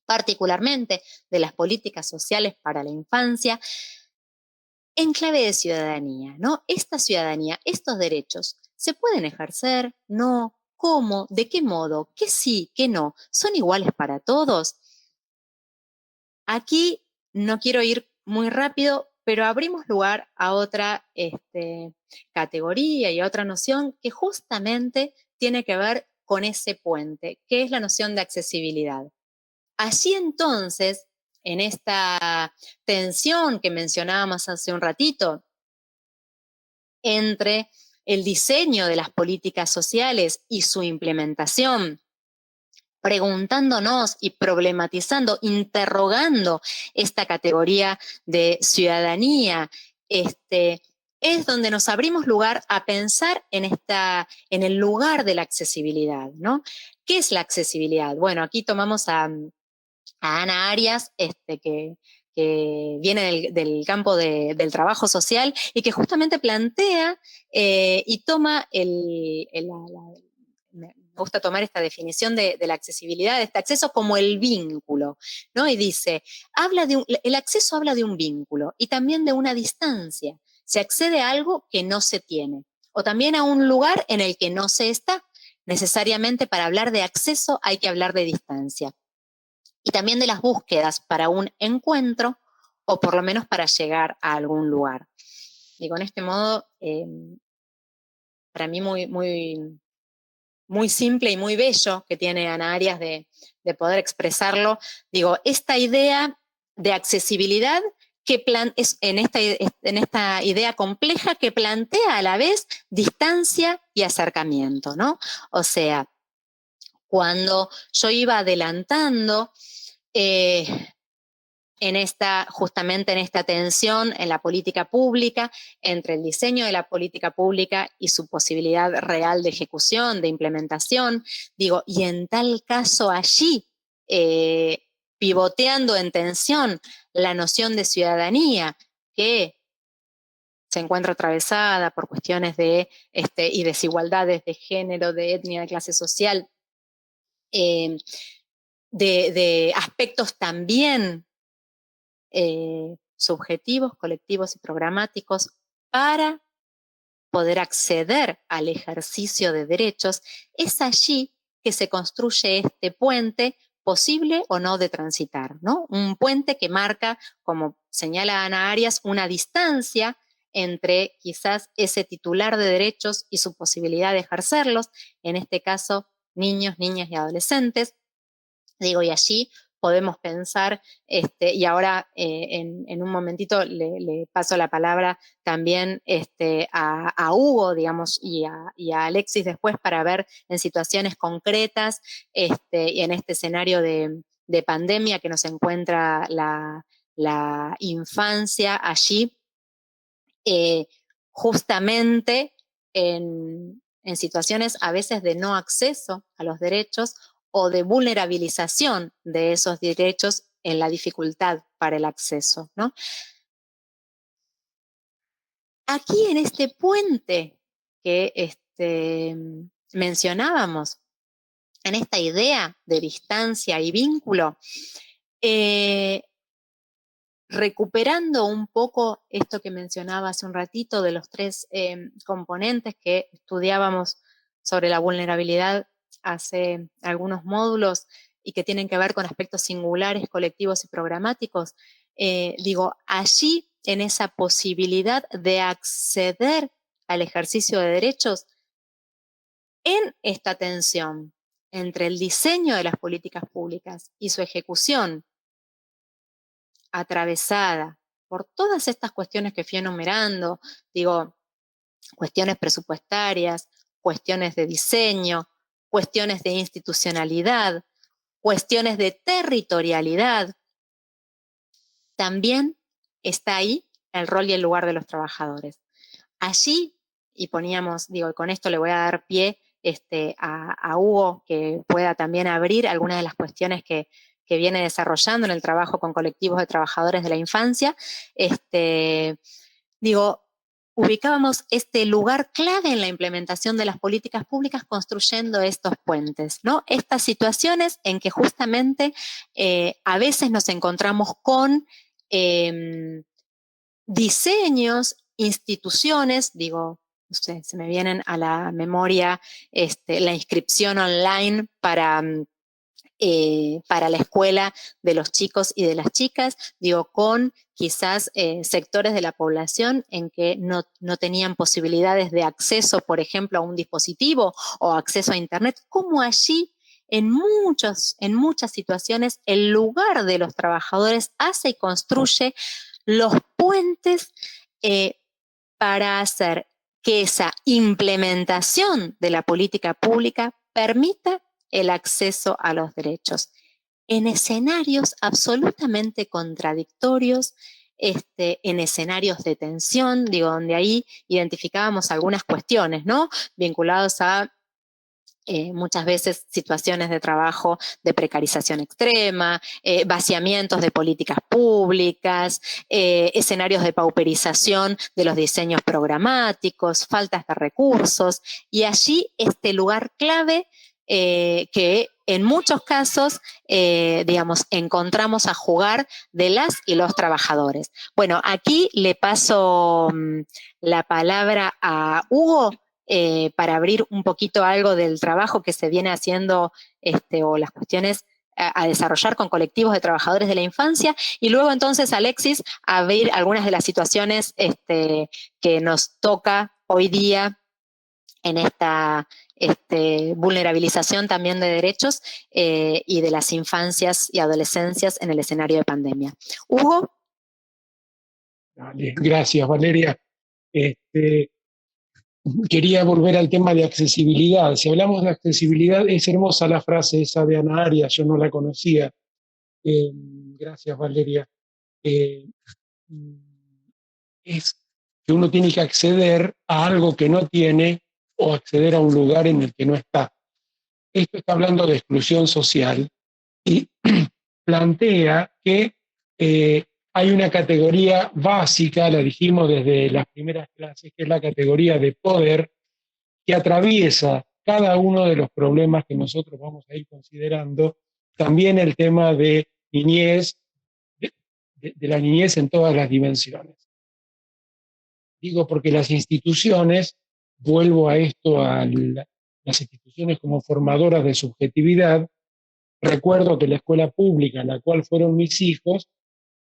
particularmente de las políticas sociales para la infancia, en clave de ciudadanía, ¿no? Esta ciudadanía, estos derechos, ¿se pueden ejercer? ¿No? ¿Cómo? ¿De qué modo? ¿Qué sí? ¿Qué no? ¿Son iguales para todos? Aquí no quiero ir muy rápido, pero abrimos lugar a otra categoría y a otra noción que justamente tiene que ver con ese puente, que es la noción de accesibilidad. Allí entonces, en esta tensión que mencionábamos hace un ratito, entre el diseño de las políticas sociales y su implementación, preguntándonos y problematizando, interrogando esta categoría de ciudadanía, es donde nos abrimos lugar a pensar en el lugar de la accesibilidad, ¿no? ¿Qué es la accesibilidad? Bueno, aquí tomamos a Ana Arias, que viene del campo del trabajo social y que justamente plantea y toma me gusta tomar esta definición de la accesibilidad, de este acceso como el vínculo, ¿no? Y dice, el acceso habla de un vínculo y también de una distancia. Se accede a algo que no se tiene, o también a un lugar en el que no se está. Necesariamente para hablar de acceso hay que hablar de distancia. Y también de las búsquedas para un encuentro o por lo menos para llegar a algún lugar. Digo, en este modo, para mí muy simple y muy bello que tiene Ana Arias de poder expresarlo. Digo, esta idea de accesibilidad es en esta idea compleja que plantea a la vez distancia y acercamiento, ¿no? O sea, cuando yo iba adelantando justamente en esta tensión en la política pública, entre el diseño de la política pública y su posibilidad real de ejecución, de implementación, digo, y en tal caso allí, pivoteando en tensión la noción de ciudadanía, que se encuentra atravesada por cuestiones y desigualdades de género, de etnia, de clase social, de aspectos también subjetivos, colectivos y programáticos para poder acceder al ejercicio de derechos, es allí que se construye este puente posible o no de transitar, ¿no? Un puente que marca, como señala Ana Arias, una distancia entre quizás ese titular de derechos y su posibilidad de ejercerlos, en este caso niños, niñas y adolescentes. Digo, y allí podemos pensar, y ahora en un momentito le paso la palabra también a Hugo, digamos, y a Alexis después para ver en situaciones concretas y en este escenario de pandemia que nos encuentra la infancia allí, justamente en situaciones a veces de no acceso a los derechos o de vulnerabilización de esos derechos en la dificultad para el acceso, ¿no? Aquí en este puente que mencionábamos, en esta idea de distancia y vínculo, recuperando un poco esto que mencionaba hace un ratito de los tres componentes que estudiábamos sobre la vulnerabilidad hace algunos módulos y que tienen que ver con aspectos singulares, colectivos y programáticos, digo, allí en esa posibilidad de acceder al ejercicio de derechos, en esta tensión entre el diseño de las políticas públicas y su ejecución, atravesada por todas estas cuestiones que fui enumerando, digo, cuestiones presupuestarias, cuestiones de diseño, cuestiones de institucionalidad, cuestiones de territorialidad, también está ahí el rol y el lugar de los trabajadores. Allí, y poníamos, digo, y con esto le voy a dar pie a Hugo, que pueda también abrir algunas de las cuestiones que viene desarrollando en el trabajo con colectivos de trabajadores de la infancia. Digo, ubicábamos este lugar clave en la implementación de las políticas públicas construyendo estos puentes, ¿no? Estas situaciones en que justamente a veces nos encontramos con diseños, instituciones, digo, no sé, se me vienen a la memoria la inscripción online para la escuela de los chicos y de las chicas, digo, con quizás sectores de la población en que no tenían posibilidades de acceso, por ejemplo, a un dispositivo o acceso a Internet, como allí en muchas situaciones el lugar de los trabajadores hace y construye los puentes para hacer que esa implementación de la política pública permita el acceso a los derechos en escenarios absolutamente contradictorios, en escenarios de tensión, digo, donde ahí identificábamos algunas cuestiones, ¿no? Vinculados a muchas veces situaciones de trabajo de precarización extrema, vaciamientos de políticas públicas, escenarios de pauperización de los diseños programáticos, faltas de recursos, y allí este lugar clave que en muchos casos, digamos, encontramos a jugar de las y los trabajadores. Bueno, aquí le paso la palabra a Hugo, para abrir un poquito algo del trabajo que se viene haciendo o las cuestiones a desarrollar con colectivos de trabajadores de la infancia, y luego entonces Alexis a ver algunas de las situaciones que nos toca hoy día en esta vulnerabilización también de derechos y de las infancias y adolescencias en el escenario de pandemia. Hugo. Gracias, Valeria. Quería volver al tema de accesibilidad. Si hablamos de accesibilidad, es hermosa la frase esa de Ana Arias, yo no la conocía. Gracias, Valeria. Es que uno tiene que acceder a algo que no tiene o acceder a un lugar en el que no está. Esto está hablando de exclusión social y plantea que hay una categoría básica, la dijimos desde las primeras clases, que es la categoría de poder, que atraviesa cada uno de los problemas que nosotros vamos a ir considerando, también el tema de niñez, de la niñez en todas las dimensiones. Digo porque las instituciones, vuelvo a esto, las instituciones como formadoras de subjetividad, recuerdo que la escuela pública en la cual fueron mis hijos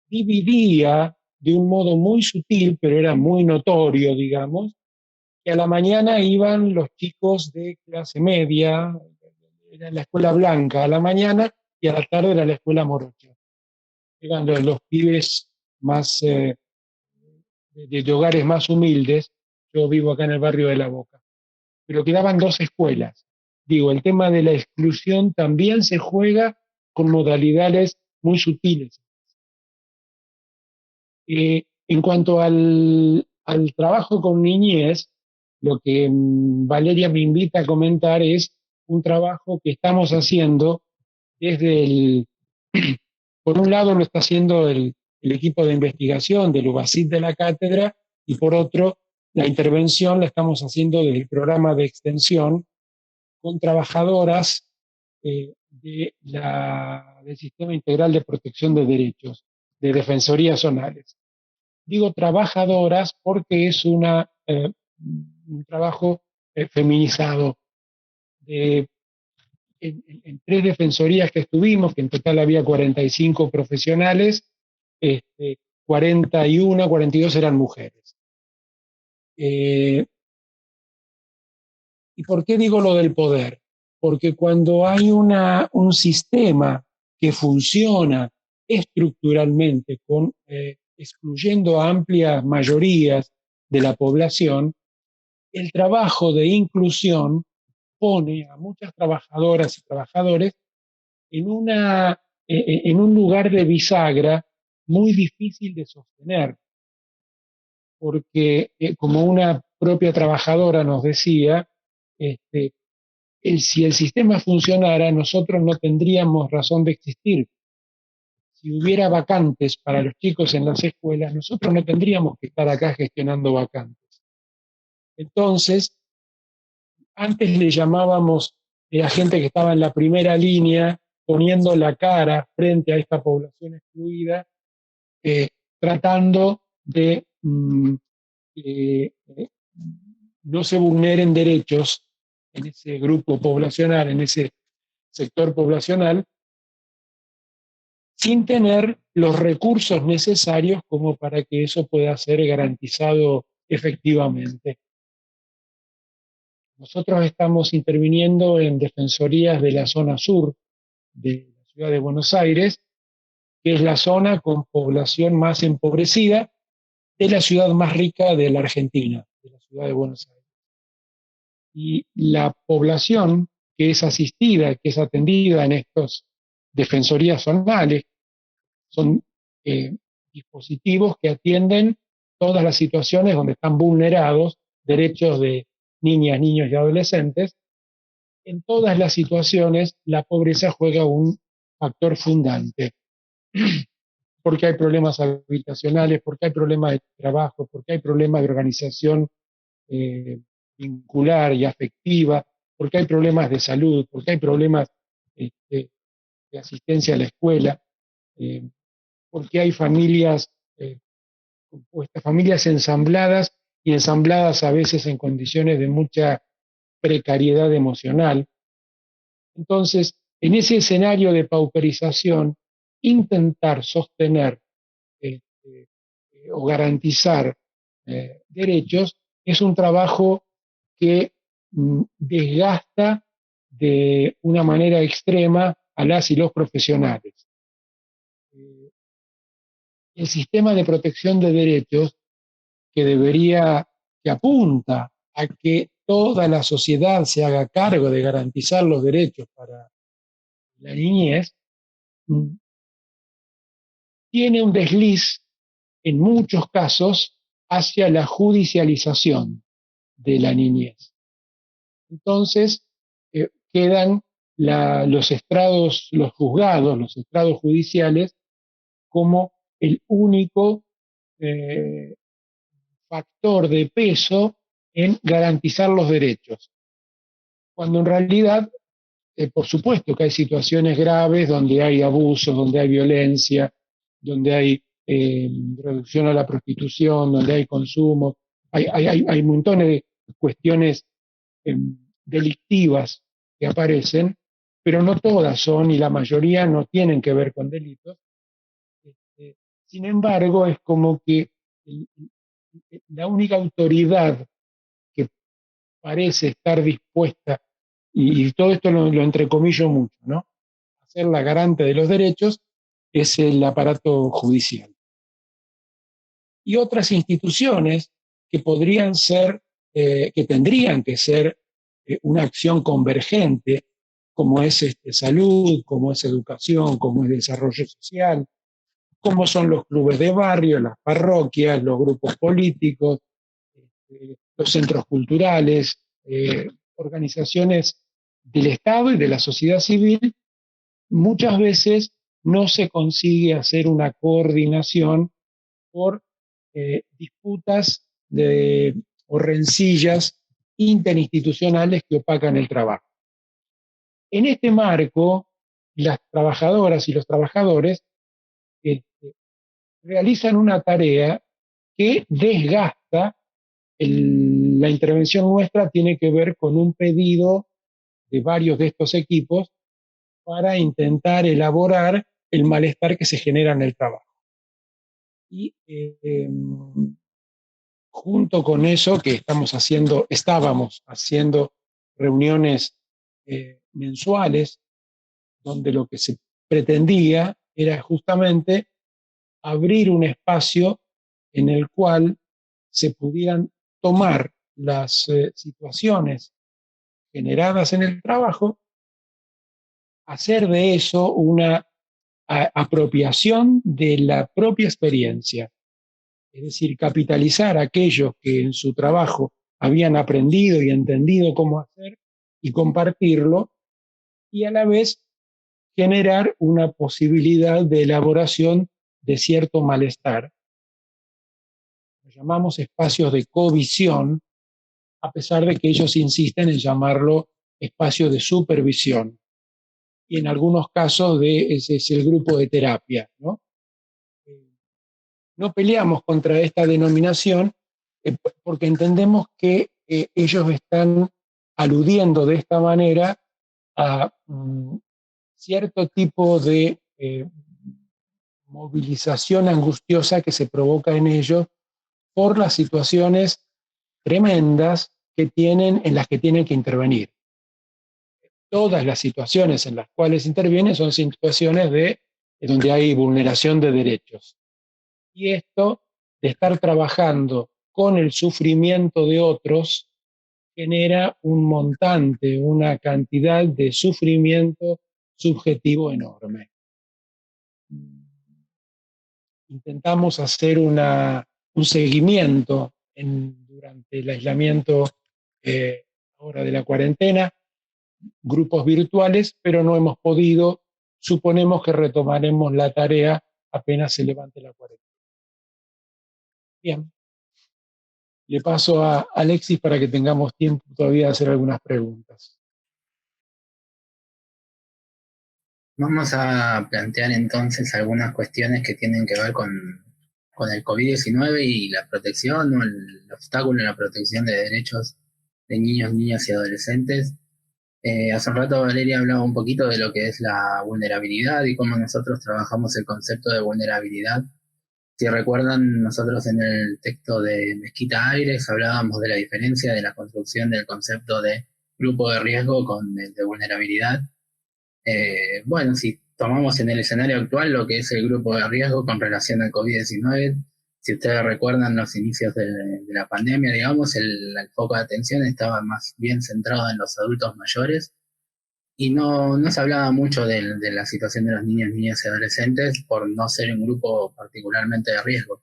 dividía de un modo muy sutil, pero era muy notorio, digamos, que a la mañana iban los chicos de clase media, era la escuela blanca a la mañana, y a la tarde era la escuela morocha. Eran los pibes más de hogares más humildes. Yo vivo acá en el barrio de La Boca. Pero quedaban dos escuelas. Digo, el tema de la exclusión también se juega con modalidades muy sutiles. En cuanto al trabajo con niñez, lo que Valeria me invita a comentar es un trabajo que estamos haciendo desde por un lado lo está haciendo el equipo de investigación del UBASIT de la cátedra, y por otro, la intervención la estamos haciendo desde el programa de extensión con trabajadoras del Sistema Integral de Protección de Derechos, de Defensorías Zonales. Digo trabajadoras porque es un trabajo feminizado. En tres defensorías que estuvimos, que en total había 45 profesionales, 41, 42 eran mujeres. ¿Y por qué digo lo del poder? Porque cuando hay un sistema que funciona estructuralmente, excluyendo a amplias mayorías de la población, el trabajo de inclusión pone a muchas trabajadoras y trabajadores en un lugar de bisagra muy difícil de sostener, porque como una propia trabajadora nos decía, este, si el sistema funcionara, nosotros no tendríamos razón de existir. Si hubiera vacantes para los chicos en las escuelas, nosotros no tendríamos que estar acá gestionando vacantes. Entonces, antes le llamábamos a gente que estaba en la primera línea, poniendo la cara frente a esta población excluida, tratando de eh, no se vulneren derechos en ese grupo poblacional, en ese sector poblacional, sin tener los recursos necesarios como para que eso pueda ser garantizado efectivamente. Nosotros estamos interviniendo en defensorías de la zona sur de la ciudad de Buenos Aires, que es la zona con población más empobrecida de la ciudad más rica de la Argentina, de la ciudad de Buenos Aires. Y la población que es asistida, que es atendida en estas defensorías zonales, son dispositivos que atienden todas las situaciones donde están vulnerados derechos de niñas, niños y adolescentes. En todas las situaciones la pobreza juega un factor fundante, porque hay problemas habitacionales, porque hay problemas de trabajo, porque hay problemas de organización eh, vincular y afectiva, porque hay problemas de salud, porque hay problemas de asistencia a la escuela, eh, porque hay familias compuestas, familias ensambladas y ensambladas a veces en condiciones de mucha precariedad emocional. Entonces, en ese escenario de pauperización, intentar sostener o garantizar derechos es un trabajo que desgasta de una manera extrema a las y los profesionales. El sistema de protección de derechos que apunta a que toda la sociedad se haga cargo de garantizar los derechos para la niñez, tiene un desliz en muchos casos hacia la judicialización de la niñez. Entonces, quedan los estrados, los juzgados, los estrados judiciales como el único factor de peso en garantizar los derechos. Cuando en realidad, por supuesto que hay situaciones graves donde hay abusos, donde hay violencia, donde hay reducción a la prostitución, donde hay consumo, hay montones de cuestiones delictivas que aparecen, pero no todas son y la mayoría no tienen que ver con delitos. Sin embargo, es como que la única autoridad que parece estar dispuesta, y todo esto lo entrecomillo mucho, ¿no? A ser la garante de los derechos es el aparato judicial. Y otras instituciones que podrían ser, que tendrían que ser una acción convergente, como es salud, como es educación, como es desarrollo social, como son los clubes de barrio, las parroquias, los grupos políticos, los centros culturales, organizaciones del Estado y de la sociedad civil. Muchas veces no se consigue hacer una coordinación por disputas o rencillas interinstitucionales que opacan el trabajo. En este marco, las trabajadoras y los trabajadores realizan una tarea que desgasta. La intervención nuestra tiene que ver con un pedido de varios de estos equipos para intentar elaborar el malestar que se genera en el trabajo. Y junto con eso que estábamos haciendo reuniones mensuales, donde lo que se pretendía era justamente abrir un espacio en el cual se pudieran tomar las situaciones generadas en el trabajo, hacer de eso una apropiación de la propia experiencia, es decir, capitalizar a aquellos que en su trabajo habían aprendido y entendido cómo hacer y compartirlo, y a la vez generar una posibilidad de elaboración de cierto malestar. Lo llamamos espacios de covisión, a pesar de que ellos insisten en llamarlo espacio de supervisión. Y en algunos casos ese es el grupo de terapia, ¿no? No peleamos contra esta denominación porque entendemos que ellos están aludiendo de esta manera a cierto tipo de movilización angustiosa que se provoca en ellos por las situaciones tremendas que tienen, en las que tienen que intervenir. Todas las situaciones en las cuales intervienen son situaciones donde hay vulneración de derechos. Y esto de estar trabajando con el sufrimiento de otros genera un montante, una cantidad de sufrimiento subjetivo enorme. Intentamos hacer un seguimiento durante el aislamiento ahora de la cuarentena, grupos virtuales, pero no hemos podido. Suponemos que retomaremos la tarea apenas se levante la cuarentena. Bien. Le paso a Alexis para que tengamos tiempo todavía de hacer algunas preguntas. Vamos a plantear entonces algunas cuestiones que tienen que ver con el COVID-19 y la protección o el obstáculo en la protección de derechos de niños, niñas y adolescentes. Hace un rato Valeria hablaba un poquito de lo que es la vulnerabilidad y cómo nosotros trabajamos el concepto de vulnerabilidad. Si recuerdan, nosotros en el texto de Mezquita Aires hablábamos de la diferencia de la construcción del concepto de grupo de riesgo con el de vulnerabilidad. Bueno, si tomamos en el escenario actual lo que es el grupo de riesgo con relación al COVID-19, si ustedes recuerdan los inicios de la pandemia, digamos, el foco de atención estaba más bien centrado en los adultos mayores y no se hablaba mucho de la situación de los niños, niñas y adolescentes por no ser un grupo particularmente de riesgo.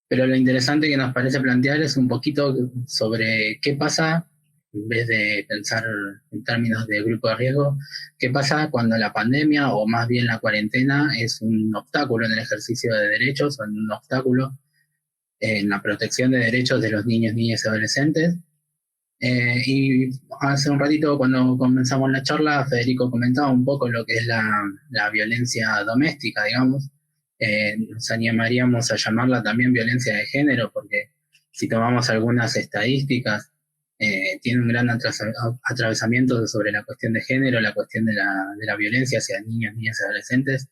Pero lo interesante que nos parece plantear es un poquito sobre qué pasa, en vez de pensar en términos de grupo de riesgo, qué pasa cuando la pandemia o más bien la cuarentena es un obstáculo en el ejercicio de derechos o un obstáculo en la protección de derechos de los niños, niñas y adolescentes. Y hace un ratito cuando comenzamos la charla, Federico comentaba un poco lo que es la violencia doméstica, digamos. Nos animaríamos a llamarla también violencia de género, porque si tomamos algunas estadísticas, tiene un gran atravesamiento sobre la cuestión de género, la cuestión de la violencia hacia niños, niñas y adolescentes.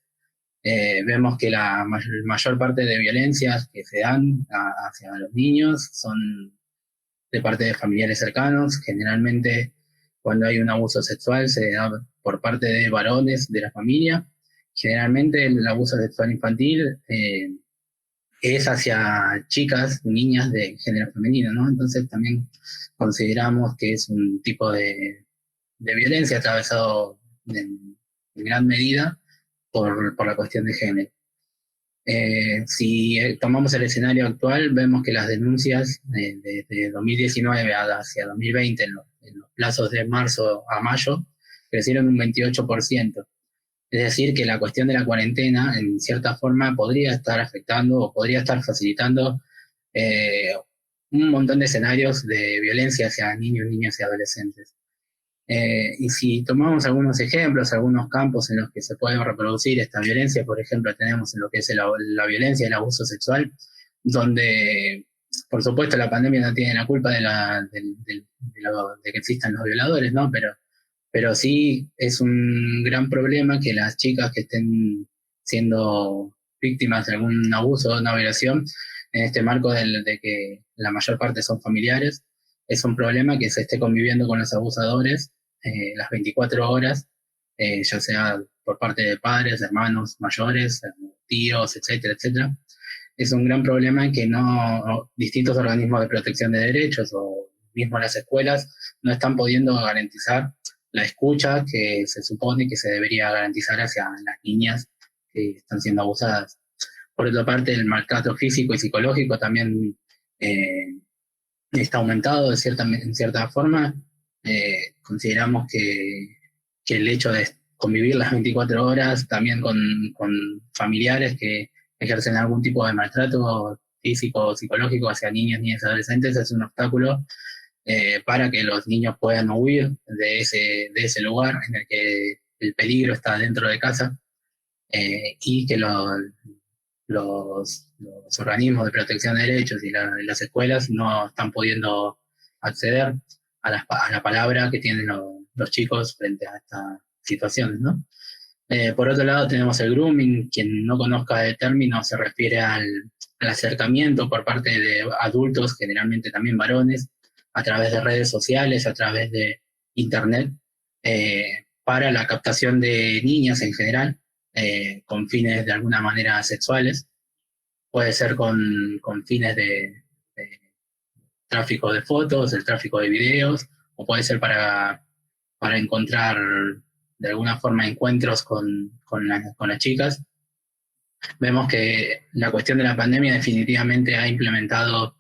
Vemos que la mayor parte de violencias que se dan hacia los niños son de parte de familiares cercanos. Generalmente cuando hay un abuso sexual se da por parte de varones de la familia. Generalmente el abuso sexual infantil es hacia chicas, niñas de género femenino, ¿no? Entonces también consideramos que es un tipo de violencia atravesado en gran medida por la cuestión de género. Si tomamos el escenario actual, vemos que las denuncias de 2019 hacia 2020, en los plazos de marzo a mayo, crecieron un 28%. Es decir, que la cuestión de la cuarentena, en cierta forma, podría estar afectando o podría estar facilitando un montón de escenarios de violencia hacia niños, niñas y adolescentes. Y si tomamos algunos ejemplos, algunos campos en los que se puede reproducir esta violencia, por ejemplo, tenemos en lo que es la violencia y el abuso sexual, donde, por supuesto, la pandemia no tiene la culpa de que existan los violadores, ¿no? Pero sí es un gran problema que las chicas que estén siendo víctimas de algún abuso o una violación, en este marco de que la mayor parte son familiares, es un problema que se esté conviviendo con los abusadores las 24 horas, ya sea por parte de padres, hermanos mayores, tíos, etcétera, etcétera. Es un gran problema que distintos organismos de protección de derechos o mismo las escuelas no están pudiendo garantizar la escucha que se supone que se debería garantizar hacia las niñas que están siendo abusadas. Por otra parte, el maltrato físico y psicológico también está aumentado en cierta forma. Consideramos que el hecho de convivir las 24 horas también con familiares que ejercen algún tipo de maltrato físico o psicológico hacia niños, niñas y adolescentes es un obstáculo para que los niños puedan huir de ese lugar en el que el peligro está dentro de casa, y que los organismos de protección de derechos y las escuelas no están pudiendo acceder a la palabra que tienen los chicos frente a estas situaciones, ¿no? Por otro lado tenemos el grooming. Quien no conozca el término se refiere al acercamiento por parte de adultos, generalmente también varones, a través de redes sociales, a través de internet, para la captación de niñas en general, con fines de alguna manera sexuales. Puede ser con fines de tráfico de fotos, el tráfico de videos, o puede ser para encontrar de alguna forma encuentros con las chicas. Vemos que la cuestión de la pandemia definitivamente ha instalado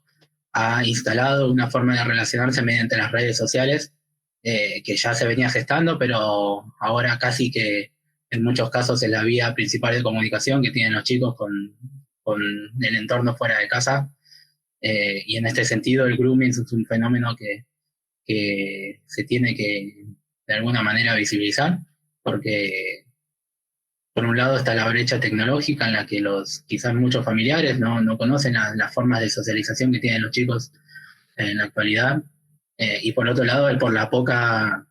una forma de relacionarse mediante las redes sociales, que ya se venía gestando, pero ahora casi que en muchos casos es la vía principal de comunicación que tienen los chicos con el entorno fuera de casa. Y en este sentido el grooming es un fenómeno que se tiene que de alguna manera visibilizar, porque por un lado está la brecha tecnológica en la que quizás muchos familiares no conocen las formas de socialización que tienen los chicos en la actualidad, y por otro lado por la poca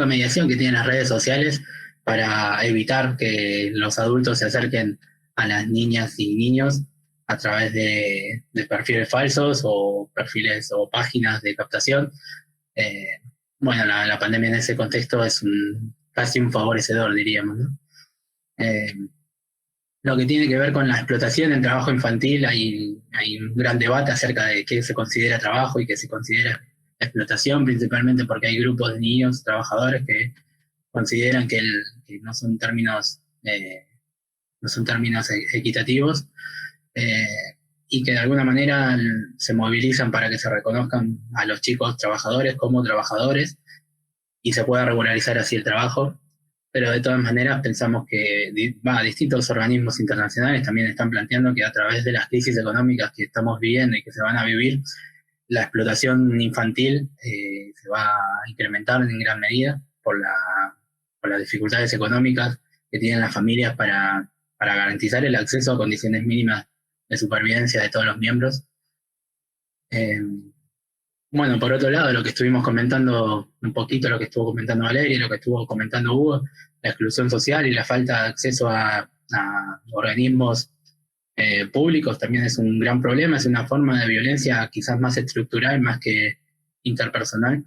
mediación que tienen las redes sociales para evitar que los adultos se acerquen a las niñas y niños a través de perfiles falsos o perfiles o páginas de captación. Bueno, la pandemia en ese contexto es casi un favorecedor, diríamos, ¿no? Lo que tiene que ver con la explotación en trabajo infantil, hay un gran debate acerca de qué se considera trabajo y qué se considera explotación, principalmente porque hay grupos de niños trabajadores que consideran que no son términos equitativos, y que de alguna manera se movilizan para que se reconozcan a los chicos trabajadores como trabajadores y se pueda regularizar así el trabajo. Pero de todas maneras pensamos que distintos organismos internacionales también están planteando que a través de las crisis económicas que estamos viviendo y que se van a vivir, la explotación infantil se va a incrementar en gran medida por las dificultades económicas que tienen las familias para garantizar el acceso a condiciones mínimas de supervivencia de todos los miembros. Bueno, por otro lado, lo que estuvimos comentando un poquito, lo que estuvo comentando Valeria, lo que estuvo comentando Hugo, la exclusión social y la falta de acceso a organismos públicos también es un gran problema, es una forma de violencia quizás más estructural, más que interpersonal.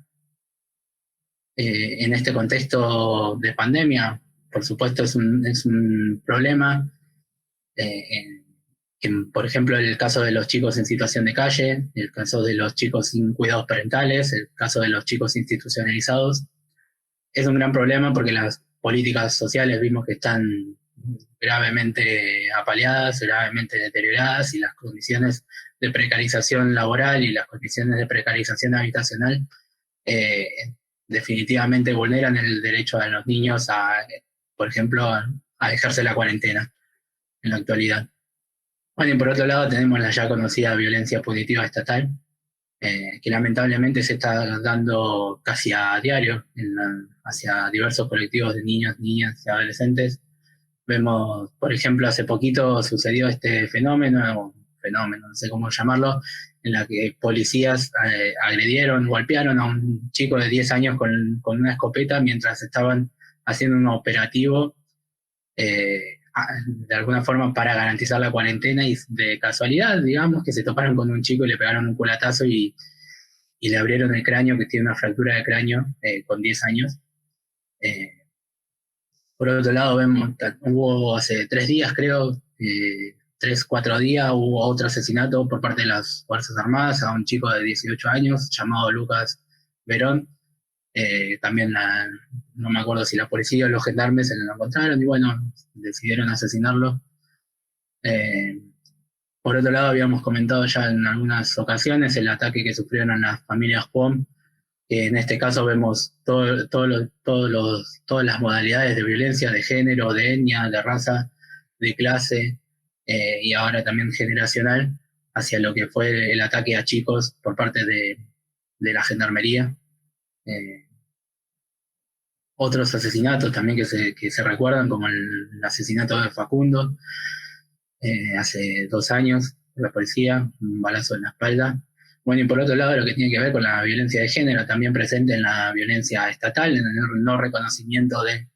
En este contexto de pandemia, por supuesto, es un problema. Por ejemplo, el caso de los chicos en situación de calle, el caso de los chicos sin cuidados parentales, el caso de los chicos institucionalizados, es un gran problema porque las políticas sociales vimos que están gravemente apaleadas, gravemente deterioradas, y las condiciones de precarización laboral y las condiciones de precarización habitacional definitivamente vulneran el derecho de los niños por ejemplo, a dejarse la cuarentena en la actualidad. Bueno, y por otro lado tenemos la ya conocida violencia punitiva estatal, que lamentablemente se está dando casi a diario hacia diversos colectivos de niños, niñas y adolescentes. Vemos, por ejemplo, hace poquito sucedió este fenómeno, no sé cómo llamarlo, en la que policías golpearon a un chico de 10 años con una escopeta mientras estaban haciendo un operativo, de alguna forma para garantizar la cuarentena, y de casualidad, digamos, que se toparon con un chico y le pegaron un culatazo y le abrieron el cráneo, que tiene una fractura de cráneo, con 10 años. Por otro lado, hubo hace 3 días, creo, 3, 4 días, hubo otro asesinato por parte de las Fuerzas Armadas a un chico de 18 años llamado Lucas Verón, También no me acuerdo si la policía o los gendarmes se lo encontraron y bueno, decidieron asesinarlo. Por otro lado, habíamos comentado ya en algunas ocasiones el ataque que sufrieron las familias Juan, que en este caso vemos todas las modalidades de violencia de género, de etnia, de raza, de clase, y ahora también generacional, hacia lo que fue el ataque a chicos por parte de la gendarmería. Otros asesinatos también que se recuerdan, como el asesinato de Facundo, hace 2 años, por la policía, un balazo en la espalda. Bueno, y por otro lado, lo que tiene que ver con la violencia de género, también presente en la violencia estatal, en el no reconocimiento de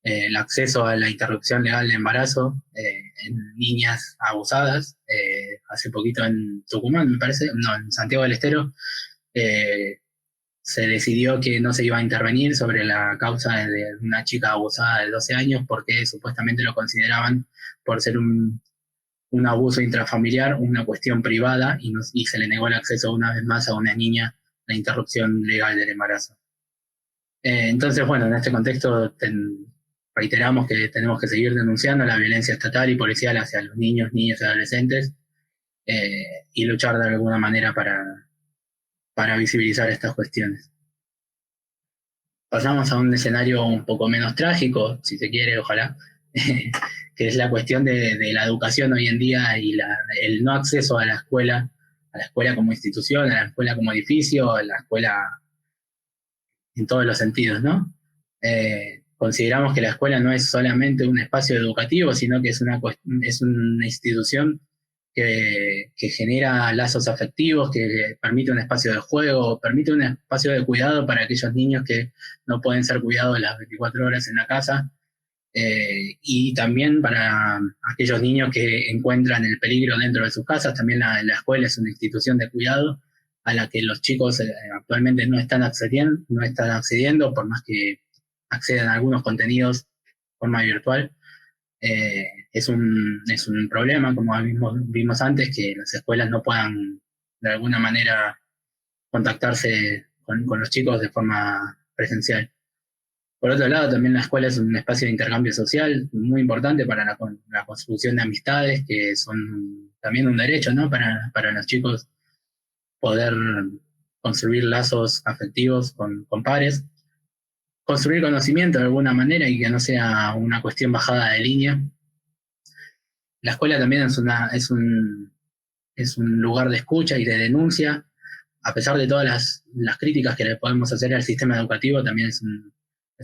el acceso a la interrupción legal de embarazo en niñas abusadas. Hace poquito en Tucumán, me parece, no, en Santiago del Estero, se decidió que no se iba a intervenir sobre la causa de una chica abusada de 12 años porque supuestamente lo consideraban por ser un abuso intrafamiliar, una cuestión privada, y se le negó el acceso una vez más a una niña a la interrupción legal del embarazo. Entonces, bueno, en este contexto reiteramos que tenemos que seguir denunciando la violencia estatal y policial hacia los niños, niñas y adolescentes, y luchar de alguna manera para visibilizar estas cuestiones. Pasamos a un escenario un poco menos trágico, si se quiere, ojalá, que es la cuestión de la educación hoy en día y el no acceso a la escuela como institución, a la escuela como edificio, a la escuela en todos los sentidos, ¿no? Consideramos que la escuela no es solamente un espacio educativo, sino que es una institución que genera lazos afectivos, que permite un espacio de juego, permite un espacio de cuidado para aquellos niños que no pueden ser cuidados las 24 horas en la casa, y también para aquellos niños que encuentran el peligro dentro de sus casas. También la escuela es una institución de cuidado a la que los chicos actualmente no están accediendo, por más que accedan a algunos contenidos de forma virtual. Es un problema, como vimos antes, que las escuelas no puedan de alguna manera contactarse con los chicos de forma presencial. Por otro lado, también la escuela es un espacio de intercambio social muy importante para la construcción de amistades, que son también un derecho, ¿no? Para los chicos poder construir lazos afectivos con pares, construir conocimiento de alguna manera y que no sea una cuestión bajada de línea. La escuela también es un lugar de escucha y de denuncia. A pesar de todas las críticas que le podemos hacer al sistema educativo, también es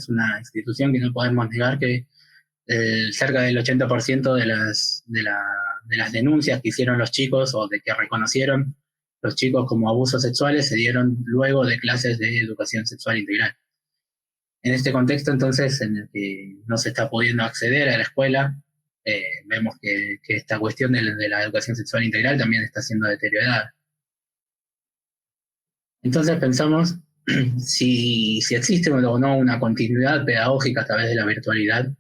una institución que no podemos negar que cerca del 80% de las denuncias que hicieron los chicos o de que reconocieron los chicos como abusos sexuales se dieron luego de clases de educación sexual integral. En este contexto, entonces, en el que no se está pudiendo acceder a la escuela, vemos que esta cuestión de la educación sexual integral también está siendo deteriorada. Entonces pensamos si existe o no una continuidad pedagógica a través de la virtualidad,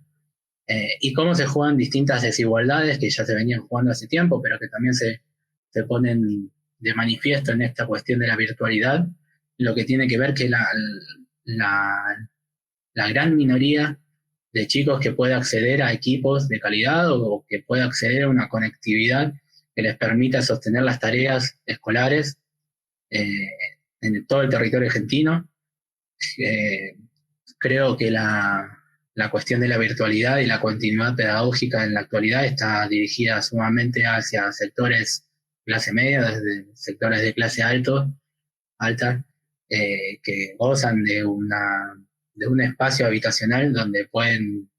y cómo se juegan distintas desigualdades que ya se venían jugando hace tiempo, pero que también se ponen de manifiesto en esta cuestión de la virtualidad, lo que tiene que ver que la gran minoría de chicos que puede acceder a equipos de calidad o que puede acceder a una conectividad que les permita sostener las tareas escolares en todo el territorio argentino. Creo que la cuestión de la virtualidad y la continuidad pedagógica en la actualidad está dirigida sumamente hacia sectores clase media, desde sectores de clase alta, que gozan de un espacio habitacional donde pueden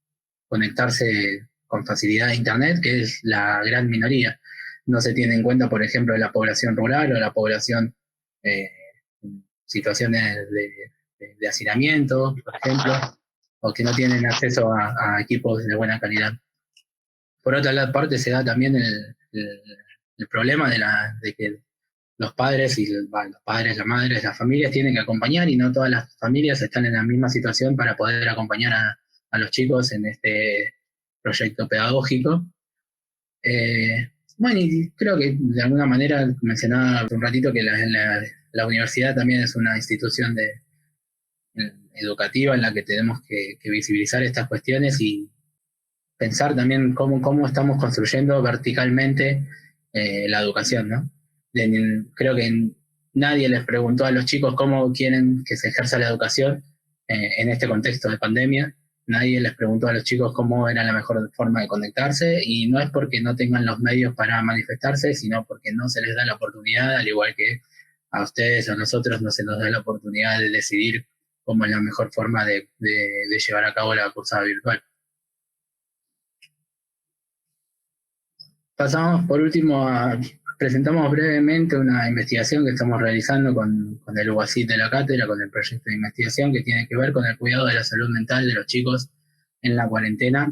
conectarse con facilidad a Internet, que es la gran minoría. No se tiene en cuenta, por ejemplo, la población rural o la población en situaciones de hacinamiento, por ejemplo, o que no tienen acceso a equipos de buena calidad. Por otra parte, se da también el problema de que los padres las madres, las familias tienen que acompañar y no todas las familias están en la misma situación para poder acompañar a los chicos en este proyecto pedagógico. Bueno, y creo que de alguna manera mencionaba hace un ratito que la universidad también es una institución educativa en la que tenemos que visibilizar estas cuestiones y pensar también cómo estamos construyendo verticalmente la educación, ¿no? Creo que nadie les preguntó a los chicos cómo quieren que se ejerza la educación en este contexto de pandemia. Nadie les preguntó a los chicos cómo era la mejor forma de conectarse, y no es porque no tengan los medios para manifestarse, sino porque no se les da la oportunidad, al igual que a ustedes o a nosotros no se nos da la oportunidad de decidir cómo es la mejor forma de llevar a cabo la cursada virtual. Pasamos por último presentamos brevemente una investigación que estamos realizando con el UASIT de la cátedra, con el proyecto de investigación que tiene que ver con el cuidado de la salud mental de los chicos en la cuarentena.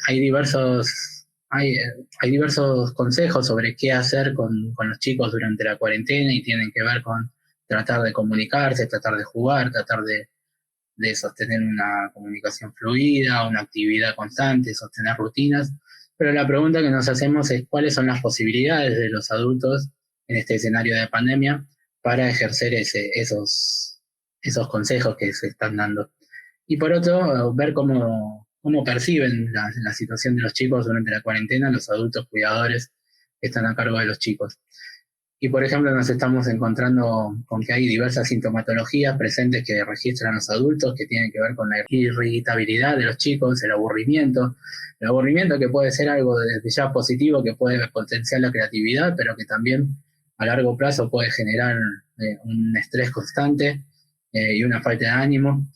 Hay diversos consejos sobre qué hacer con los chicos durante la cuarentena, y tienen que ver con tratar de comunicarse, tratar de jugar, tratar de sostener una comunicación fluida, una actividad constante, sostener rutinas. Pero la pregunta que nos hacemos es cuáles son las posibilidades de los adultos en este escenario de pandemia para ejercer esos consejos que se están dando. Y por otro, ver cómo perciben la situación de los chicos durante la cuarentena, los adultos cuidadores que están a cargo de los chicos. Y por ejemplo, nos estamos encontrando con que hay diversas sintomatologías presentes que registran los adultos, que tienen que ver con la irritabilidad de los chicos, el aburrimiento que puede ser algo desde ya positivo, que puede potenciar la creatividad, pero que también a largo plazo puede generar un estrés constante y una falta de ánimo.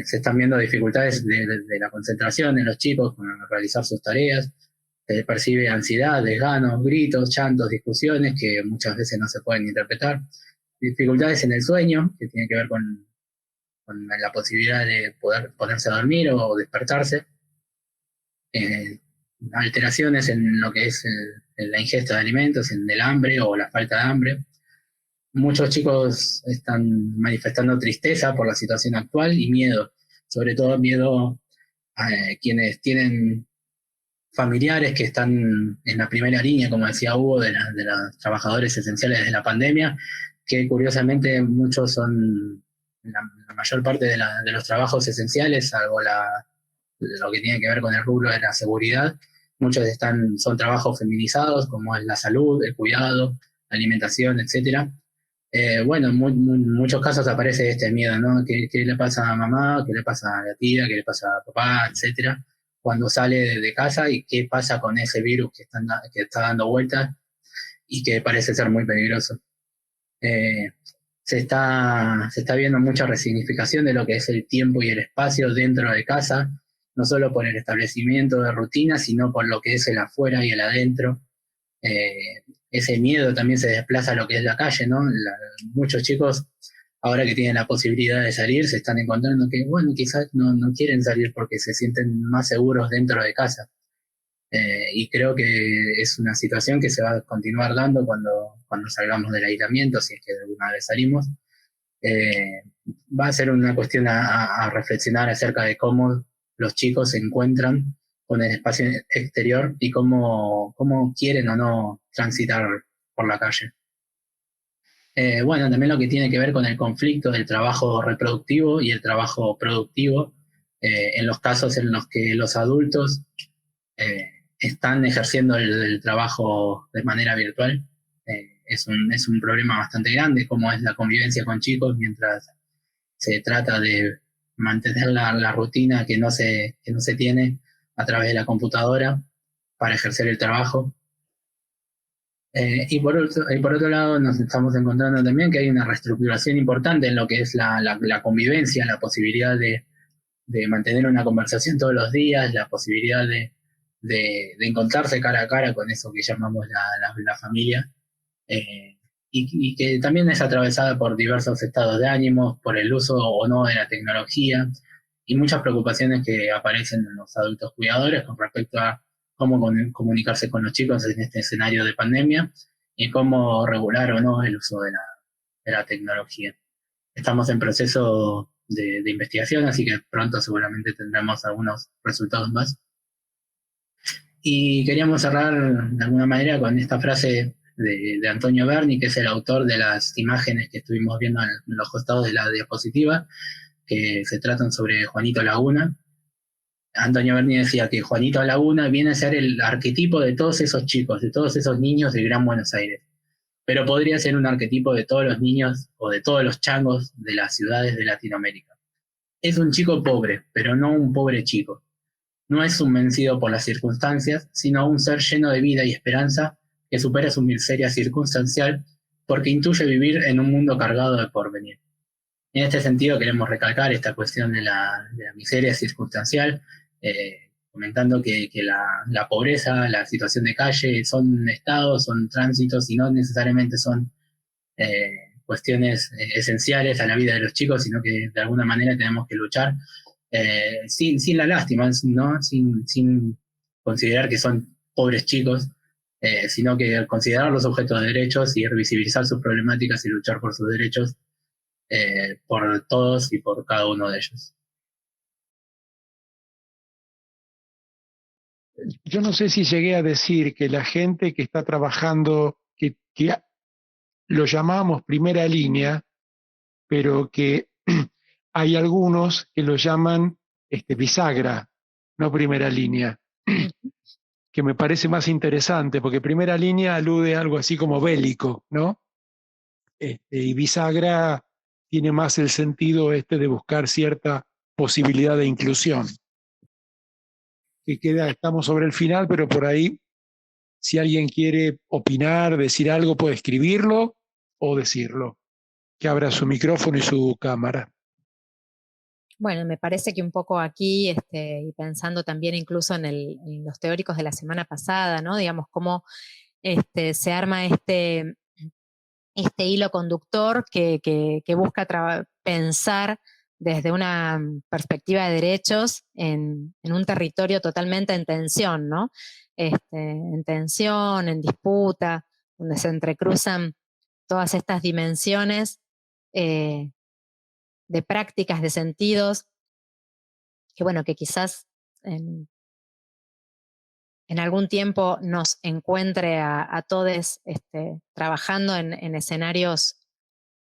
Se están viendo dificultades de la concentración en los chicos con realizar sus tareas. Se percibe ansiedad, desganos, gritos, llantos, discusiones que muchas veces no se pueden interpretar. Dificultades en el sueño, que tiene que ver con la posibilidad de poder ponerse a dormir o despertarse. Alteraciones en lo que es la ingesta de alimentos, en el hambre o la falta de hambre. Muchos chicos están manifestando tristeza por la situación actual y miedo, sobre todo miedo a quienes tienen familiares que están en la primera línea, como decía Hugo, de los trabajadores esenciales de la pandemia, que curiosamente muchos son la mayor parte de los trabajos esenciales, salvo lo que tiene que ver con el rubro de la seguridad. Muchos son trabajos feminizados, como es la salud, el cuidado, la alimentación, etc. Bueno, en muchos casos aparece este miedo, ¿no? ¿Qué le pasa a mamá? ¿Qué le pasa a la tía? ¿Qué le pasa a papá? Etcétera, cuando sale de casa, y qué pasa con ese virus que está dando vueltas y que parece ser muy peligroso. Se está viendo mucha resignificación de lo que es el tiempo y el espacio dentro de casa, no solo por el establecimiento de rutinas, sino por lo que es el afuera y el adentro. Ese miedo también se desplaza a lo que es la calle, ¿no? Muchos chicos, ahora que tienen la posibilidad de salir, se están encontrando que, bueno, quizás no quieren salir porque se sienten más seguros dentro de casa. Y creo que es una situación que se va a continuar dando cuando salgamos del aislamiento, si es que alguna vez salimos. Va a ser una cuestión a reflexionar acerca de cómo los chicos se encuentran con el espacio exterior y cómo quieren o no transitar por la calle. Bueno, también lo que tiene que ver con el conflicto del trabajo reproductivo y el trabajo productivo, en los casos en los que los adultos están ejerciendo el trabajo de manera virtual. Es un problema bastante grande, como es la convivencia con chicos mientras se trata de mantener la rutina que no se tiene a través de la computadora para ejercer el trabajo. Y por otro lado, nos estamos encontrando también que hay una reestructuración importante en lo que es la convivencia, la posibilidad de mantener una conversación todos los días, la posibilidad de encontrarse cara a cara con eso que llamamos la familia, y que también es atravesada por diversos estados de ánimo, por el uso o no de la tecnología, y muchas preocupaciones que aparecen en los adultos cuidadores con respecto a cómo comunicarse con los chicos en este escenario de pandemia y cómo regular o no el uso de la tecnología. Estamos en proceso de investigación, así que pronto seguramente tendremos algunos resultados más. Y queríamos cerrar de alguna manera con esta frase de Antonio Berni, que es el autor de las imágenes que estuvimos viendo en los costados de la diapositiva, que se tratan sobre Juanito Laguna. Antonio Berni decía que Juanito Laguna viene a ser el arquetipo de todos esos chicos, de todos esos niños del Gran Buenos Aires, pero podría ser un arquetipo de todos los niños o de todos los changos de las ciudades de Latinoamérica. Es un chico pobre, pero no un pobre chico. No es un vencido por las circunstancias, sino un ser lleno de vida y esperanza que supera su miseria circunstancial porque intuye vivir en un mundo cargado de porvenir. En este sentido queremos recalcar esta cuestión de la miseria circunstancial, comentando que la pobreza, la situación de calle son estados, son tránsitos y no necesariamente son cuestiones esenciales a la vida de los chicos, sino que de alguna manera tenemos que luchar sin la lástima, ¿no? Sin considerar que son pobres chicos, sino que considerarlos objetos de derechos y visibilizar sus problemáticas y luchar por sus derechos por todos y por cada uno de ellos. Yo no sé si llegué a decir que la gente que está trabajando, que lo llamamos primera línea, pero que hay algunos que lo llaman bisagra, no primera línea, que me parece más interesante, porque primera línea alude a algo así como bélico, ¿no? Y bisagra tiene más el sentido de buscar cierta posibilidad de inclusión. Que queda, estamos sobre el final, pero por ahí, si alguien quiere opinar, decir algo, puede escribirlo o decirlo. Que abra su micrófono y su cámara. Bueno, me parece que un poco aquí, y pensando también incluso en los teóricos de la semana pasada, ¿no? Digamos, cómo se arma este hilo conductor que busca pensar desde una perspectiva de derechos en un territorio totalmente en tensión, ¿no? En tensión, en disputa, donde se entrecruzan todas estas dimensiones de prácticas, de sentidos, que bueno, que quizás en algún tiempo nos encuentre a todos trabajando en escenarios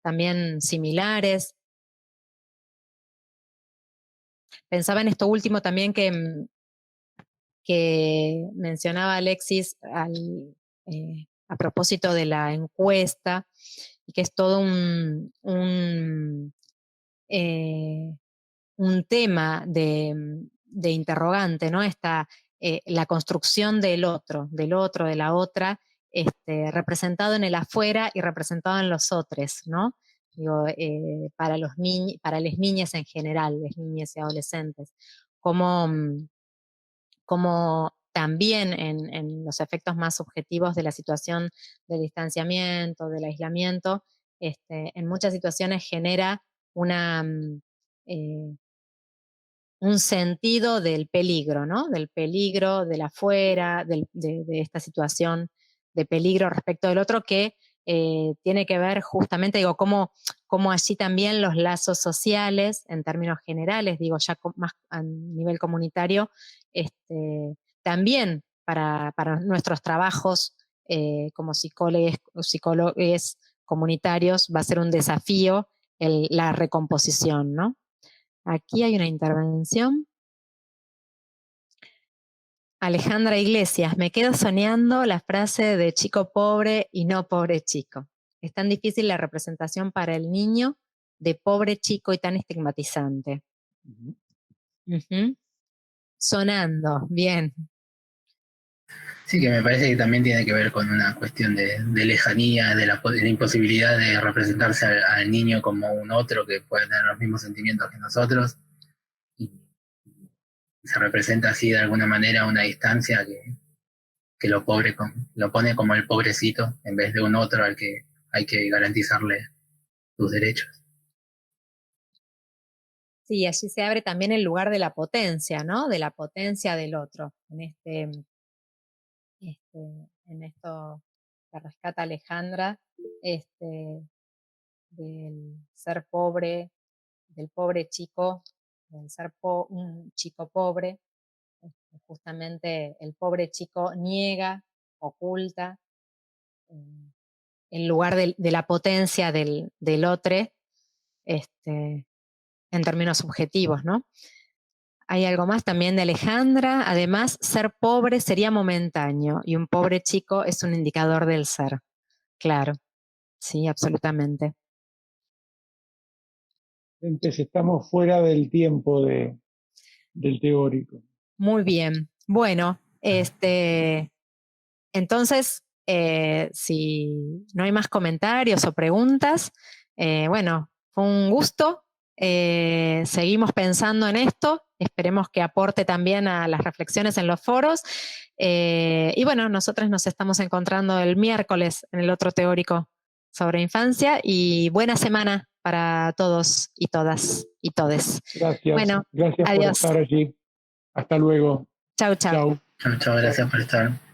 también similares. Pensaba en esto último también que mencionaba Alexis a propósito de la encuesta, y que es todo un tema de interrogante, ¿no? La construcción del otro, de la otra, representado en el afuera y representado en los otros, ¿no? Digo, para las niñas en general, las niñas y adolescentes, como también en los efectos más subjetivos de la situación del distanciamiento, del aislamiento, en muchas situaciones genera eh, un sentido del peligro, ¿no? Del peligro, del afuera, de esta situación de peligro respecto del otro que tiene que ver justamente, digo, cómo allí también los lazos sociales, en términos generales, digo, ya más a nivel comunitario, también para nuestros trabajos como psicólogos comunitarios va a ser un desafío la recomposición, ¿no? Aquí hay una intervención. Alejandra Iglesias, me quedo soñando la frase de chico pobre y no pobre chico. Es tan difícil la representación para el niño de pobre chico y tan estigmatizante. Sonando, bien. Sí, que me parece que también tiene que ver con una cuestión de lejanía, de la imposibilidad de representarse al niño como un otro que puede tener los mismos sentimientos que nosotros. Y se representa así de alguna manera una distancia que lo pone como el pobrecito en vez de un otro al que hay que garantizarle sus derechos. Sí, allí se abre también el lugar de la potencia, ¿no? De la potencia del otro. En esto que rescata Alejandra, del ser pobre, del pobre chico, del ser un chico pobre. Justamente el pobre chico niega, oculta, en lugar de la potencia del otro, en términos subjetivos, ¿no? Hay algo más también de Alejandra. Además, ser pobre sería momentáneo y un pobre chico es un indicador del ser. Claro, sí, absolutamente. Entonces estamos fuera del tiempo del teórico. Muy bien. Bueno, entonces, si no hay más comentarios o preguntas, bueno, fue un gusto. Seguimos pensando en esto. Esperemos que aporte también a las reflexiones en los foros. Y bueno, nosotros nos estamos encontrando el miércoles en el otro teórico sobre infancia. Y buena semana para todos y todas y todes. Gracias. Bueno, Gracias adiós. por estar allí. Hasta luego. Chau, chau. Chau. Chao, chao, gracias por estar.